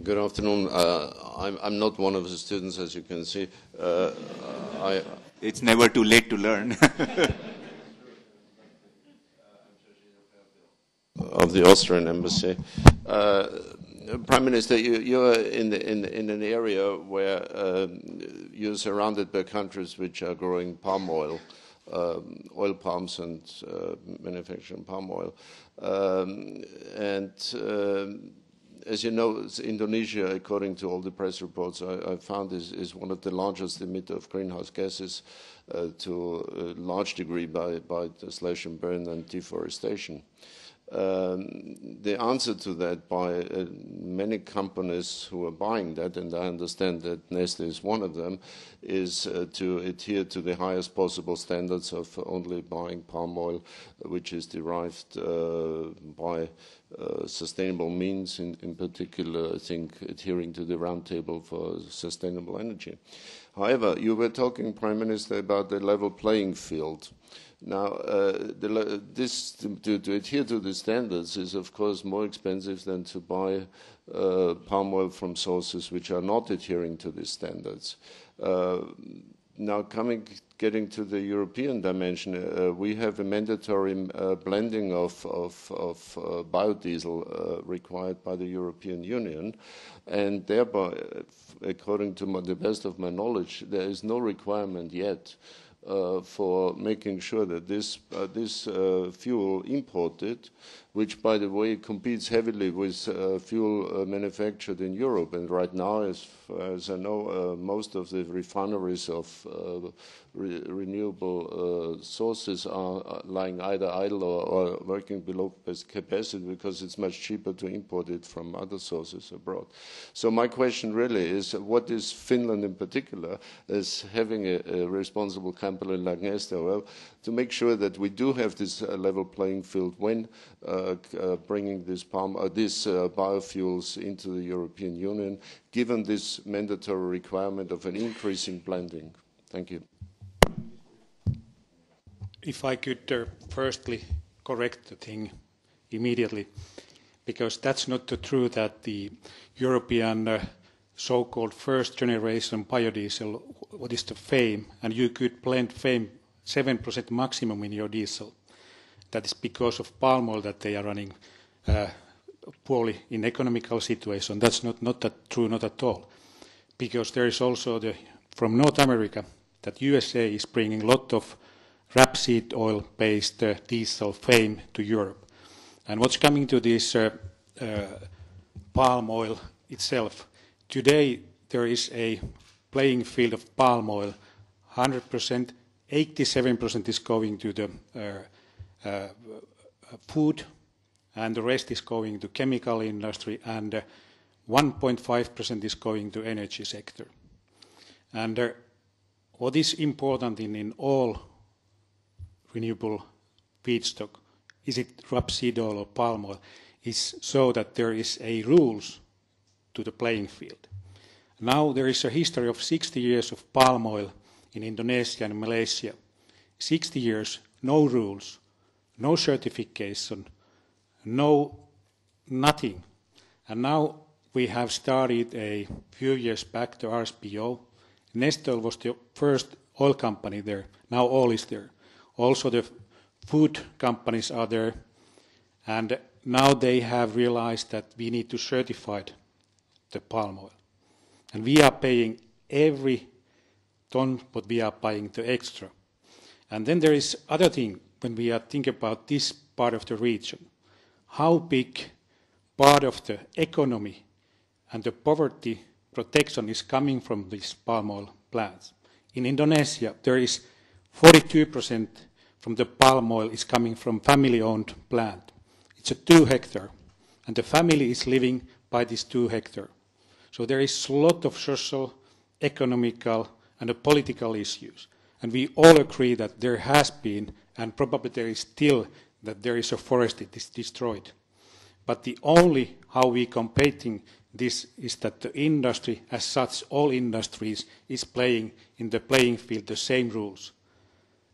Good afternoon. I'm not one of the students, as you can see. It's never too late to learn. Of the Austrian embassy. Prime Minister, you're in an area where you're surrounded by countries which are growing palm oil, oil palms and manufacturing palm oil. As you know, Indonesia, according to all the press reports I found, is one of the largest emitter of greenhouse gases to a large degree by the slash and burn and deforestation. The answer to that by many companies who are buying that, and I understand that Neste is one of them, is to adhere to the highest possible standards of only buying palm oil, which is derived by sustainable means, in particular, I think, adhering to the Roundtable for Sustainable Energy. However, you were talking, Prime Minister, about the level playing field. Now, to adhere to the standards is, of course, more expensive than to buy palm oil from sources which are not adhering to the standards. Now, getting to the European dimension, we have a mandatory blending of biodiesel required by the European Union, and thereby, according to the best of my knowledge, there is no requirement yet for making sure that this fuel imported, which, by the way, competes heavily with fuel manufactured in Europe. And right now, as I know, most of the refineries of renewable sources are lying either idle or working below capacity, because it's much cheaper to import it from other sources abroad. So my question really is, what is Finland in particular, as having a responsible company like Neste, to make sure that we do have this level playing field when bringing these biofuels into the European Union, given this mandatory requirement of an increase in blending? Thank you. If I could firstly correct the thing immediately, because that's not the truth that the European so-called first generation biodiesel, what is the FAME, and you could blend FAME 7% maximum in your diesel. That is because of palm oil that they are running poorly in economical situation. That's not that true, not at all. Because there is also from North America, that USA is bringing a lot of rapeseed oil-based diesel FAME to Europe. And what's coming to this palm oil itself? Today there is a playing field of palm oil, 100%, 87% is going to the food, and the rest is going to chemical industry, and 1.5% is going to energy sector. And what is important in all renewable feedstock, is it rapeseed oil or palm oil, is so that there is a rules to the playing field. Now there is a history of 60 years of palm oil in Indonesia and Malaysia. 60 years, no rules, no certification, no nothing. And now we have started a few years back the RSPO. Neste was the first oil company there. Now all is there. Also the food companies are there. And now they have realized that we need to certify the palm oil. And we are paying every ton what we are buying the extra. And then there is other thing when we are thinking about this part of the region. How big part of the economy and the poverty protection is coming from these palm oil plants. In Indonesia, there is 42% from the palm oil is coming from family-owned plant. It's a 2 hectare, and the family is living by this 2 hectare. So there is a lot of social, economical, and political issues. And we all agree that there has been, and probably there is still, that there is a forest that is destroyed. But the only how we combating this is that the industry, as such, all industries, is playing in the playing field the same rules.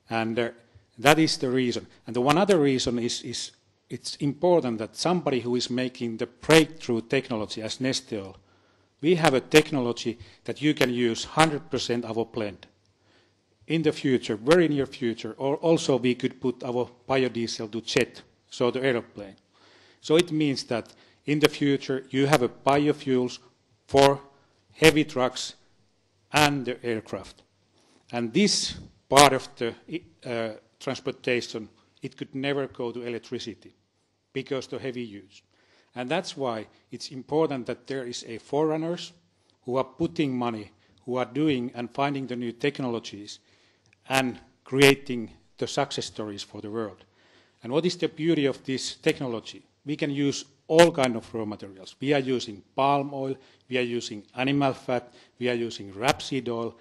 And that is the reason. And the one other reason is it's important that somebody who is making the breakthrough technology as Neste, we have a technology that you can use 100% of our blend. In the future, very near future, or also we could put our biodiesel to jet, so the aeroplane. So it means that in the future you have a biofuels for heavy trucks and the aircraft. And this part of the transportation, it could never go to electricity because of the heavy use. And that's why it's important that there is a forerunners who are putting money, who are doing and finding the new technologies and creating the success stories for the world. And what is the beauty of this technology? We can use all kinds of raw materials. We are using palm oil, we are using animal fat, we are using rapeseed oil,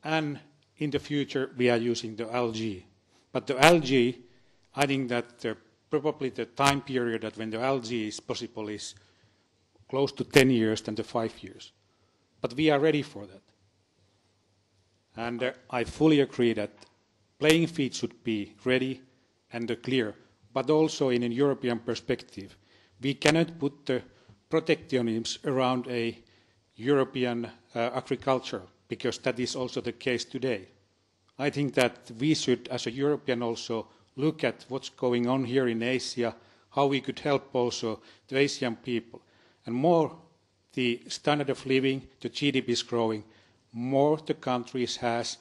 and in the future we are using the algae. But the algae, I think that probably the time period that when the algae is possible is close to 10 years than the 5 years. But we are ready for that. And I fully agree that playing field should be ready and clear, but also in a European perspective. We cannot put the protectionism around a European agriculture, because that is also the case today. I think that we should, as a European, also look at what's going on here in Asia, how we could help also the Asian people. And more the standard of living, the GDP is growing, more the countries has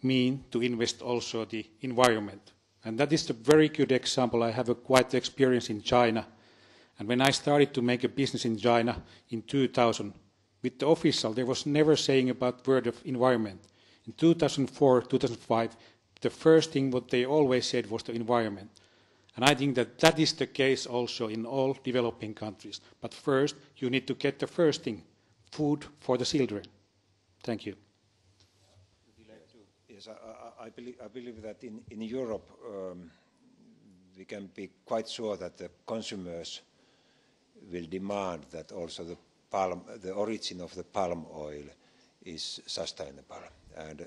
mean to invest also the environment. And that is a very good example. I have a quite experience in China. And when I started to make a business in China in 2000, with the official, there was never saying about word of environment. In 2004, 2005, the first thing what they always said was the environment. And I think that that is the case also in all developing countries. But first, you need to get the first thing, food for the children. Thank you. Yes, I believe that in Europe we can be quite sure that the consumers will demand that also the origin of the palm oil is sustainable. And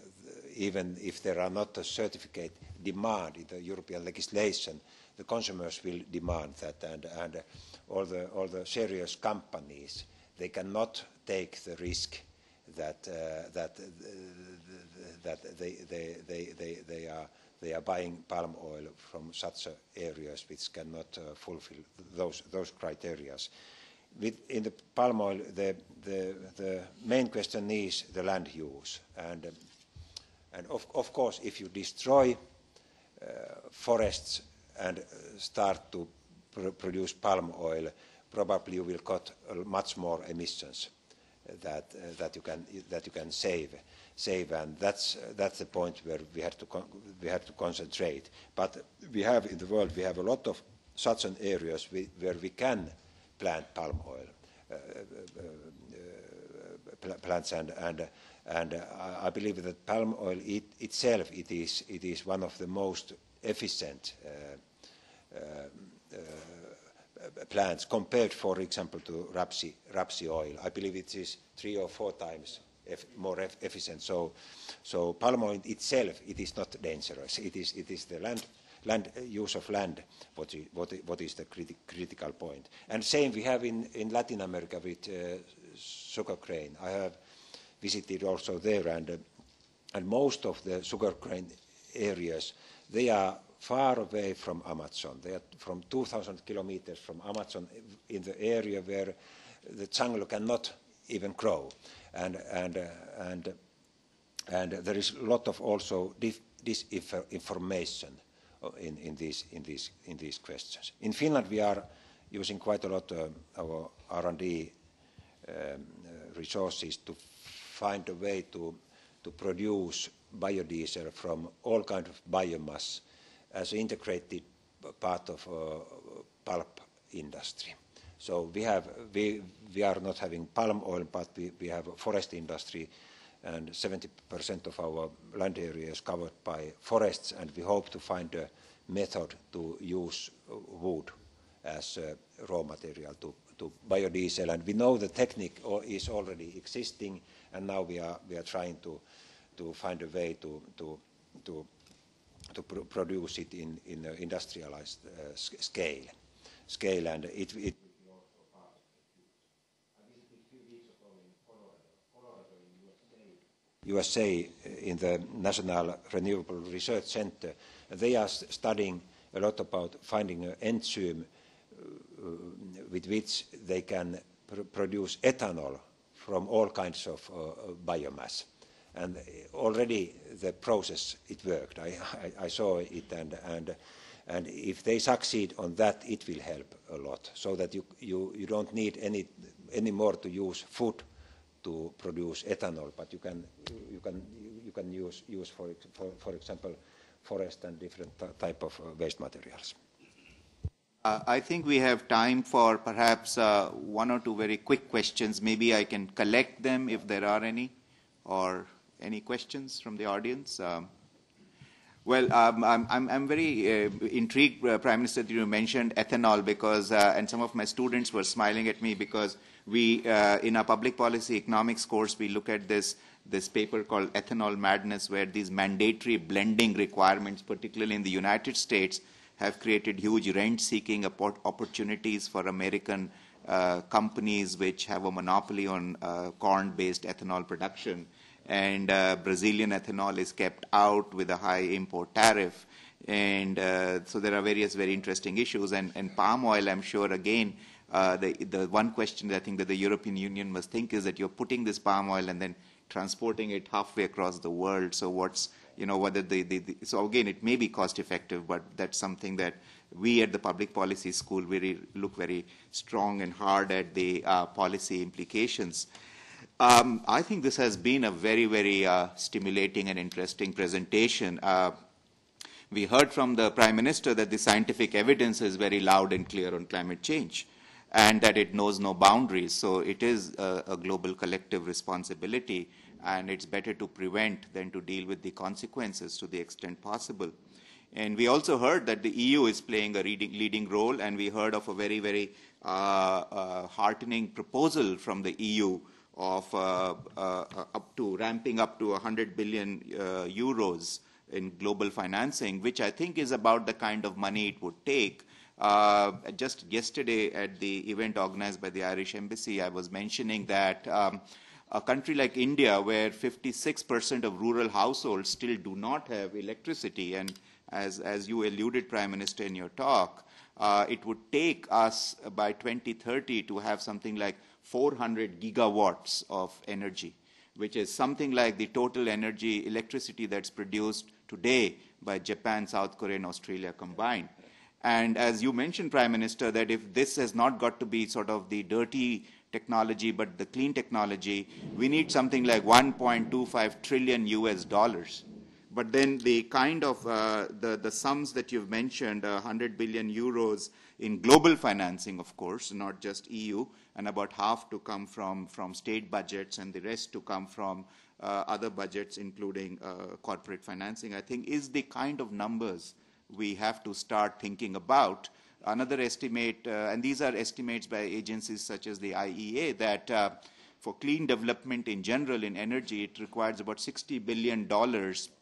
even if there are not a certificate demand in the European legislation, the consumers will demand that, and all the serious companies, they cannot take the risk that they are buying palm oil from such areas which cannot fulfill those criteria. In the palm oil, the main question is the land use, and of course, if you destroy forests and start to produce palm oil, probably you will cut much more emissions that you can save, and that's the point where we have to concentrate. But we have in the world a lot of such areas where we can plant palm oil plants, and I believe that palm oil itself it is one of the most efficient plants compared, for example, to rapeseed oil. I believe it is 3 or 4 times more efficient. So palm oil itself, it is not dangerous. It is the land use of land what is the critical point. And same we have in Latin America with sugarcane. I have visited also there, and most of the sugarcane areas, they are far away from Amazon. They are from 2,000 kilometers from Amazon, in the area where the jungle cannot even grow, and there is a lot of also disinformation in these questions. In Finland, we are using quite a lot our R&D resources to find a way to produce biodiesel from all kinds of biomass as an integrated part of pulp industry. So we are not having palm oil, but we have a forest industry, and 70% of our land area is covered by forests, and we hope to find a method to use wood as raw material to biodiesel. And we know the technique is already existing, and now we are trying to find a way to produce it in an industrialized scale, and it will be also part of the future. I visited a few weeks ago in Colorado in USA in the National Renewable Research Center. They are studying a lot about finding an enzyme with which they can produce ethanol from all kinds of biomass. And already the process, it worked. I saw it, and if they succeed on that, it will help a lot, so that you don't need any more to use food to produce ethanol, but you can use for example forest and different type of waste materials. I think we have time for perhaps 1 or 2 very quick questions. Maybe I can collect them if there are any, or any questions from the audience? Well, I'm very intrigued, Prime Minister, that you mentioned ethanol, because, and some of my students were smiling at me, because we, in our public policy economics course, we look at this paper called Ethanol Madness, where these mandatory blending requirements, particularly in the United States, have created huge rent-seeking opportunities for American companies which have a monopoly on corn-based ethanol production. And Brazilian ethanol is kept out with a high import tariff. And so there are various very interesting issues. And palm oil, I'm sure, again, the one question that I think that the European Union must think is that you're putting this palm oil and then transporting it halfway across the world. So what's, whether so again, it may be cost effective, but that's something that we at the Public Policy School look very strong and hard at the policy implications. I think this has been a very, very stimulating and interesting presentation. We heard from the Prime Minister that the scientific evidence is very loud and clear on climate change and that it knows no boundaries. So it is a global collective responsibility, and it's better to prevent than to deal with the consequences to the extent possible. And we also heard that the EU is playing a leading role, and we heard of a very, very heartening proposal from the EU of ramping up to 100 billion euros in global financing, which I think is about the kind of money it would take. Just yesterday at the event organized by the Irish Embassy, I was mentioning that a country like India, where 56% of rural households still do not have electricity, and as you alluded, Prime Minister, in your talk, it would take us by 2030 to have something like 400 gigawatts of energy, which is something like the total electricity that's produced today by Japan, South Korea, and Australia combined. And as you mentioned, Prime Minister, that if this has not got to be sort of the dirty technology, but the clean technology, we need something like 1.25 trillion US dollars. But then the kind of the sums that you've mentioned, 100 billion euros in global financing, of course, not just EU, and about half to come from state budgets and the rest to come from other budgets, including corporate financing, I think is the kind of numbers we have to start thinking about. Another estimate, and these are estimates by agencies such as the IEA, that for clean development in general in energy, it requires about $60 billion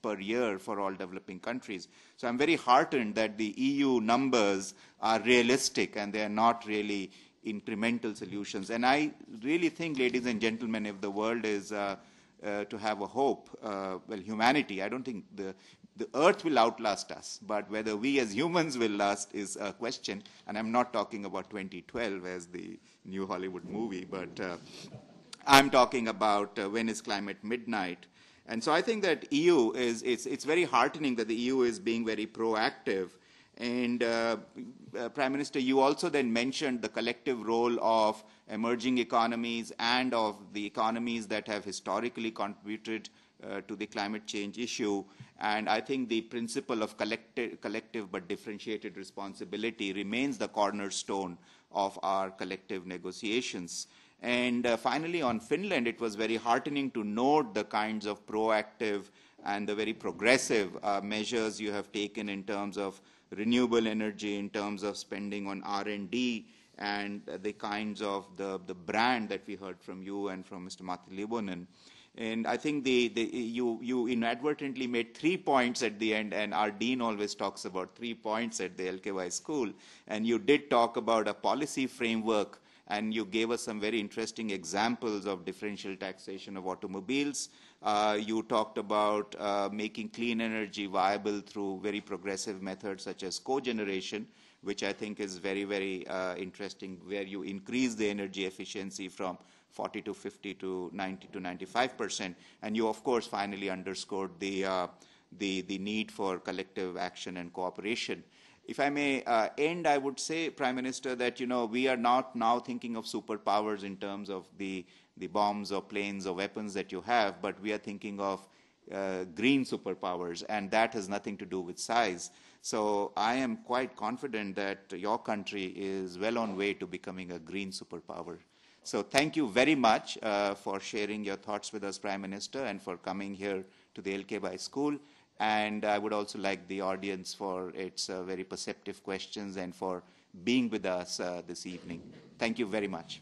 per year for all developing countries. So I'm very heartened that the EU numbers are realistic and they are not really incremental solutions. And I really think, ladies and gentlemen, if the world is to have a hope, well, humanity, I don't think the Earth will outlast us, but whether we as humans will last is a question. And I'm not talking about 2012 as the new Hollywood movie, but I'm talking about when is climate midnight. And so I think that EU it's very heartening that the EU is being very proactive. And Prime Minister, you also then mentioned the collective role of emerging economies and of the economies that have historically contributed to the climate change issue. And I think the principle of collective but differentiated responsibility remains the cornerstone of our collective negotiations. And finally, on Finland, it was very heartening to note the kinds of proactive and the very progressive measures you have taken in terms of renewable energy, in terms of spending on R&D, and the kinds of the brand that we heard from you and from Mr. Matti. And I think you inadvertently made 3 points at the end, and our dean always talks about 3 points at the LKY school. And you did talk about a policy framework, and you gave us some very interesting examples of differential taxation of automobiles. You talked about making clean energy viable through very progressive methods such as cogeneration, which I think is very, very interesting, where you increase the energy efficiency from 40 to 50 to 90 to 95%. And you, of course, finally underscored the need for collective action and cooperation. If I may end, I would say, Prime Minister, that we are not now thinking of superpowers in terms of the bombs or planes or weapons that you have, but we are thinking of green superpowers, and that has nothing to do with size. So I am quite confident that your country is well on way to becoming a green superpower. So thank you very much for sharing your thoughts with us, Prime Minister, and for coming here to the LKY School. And I would also like the audience for its very perceptive questions and for being with us this evening. Thank you very much.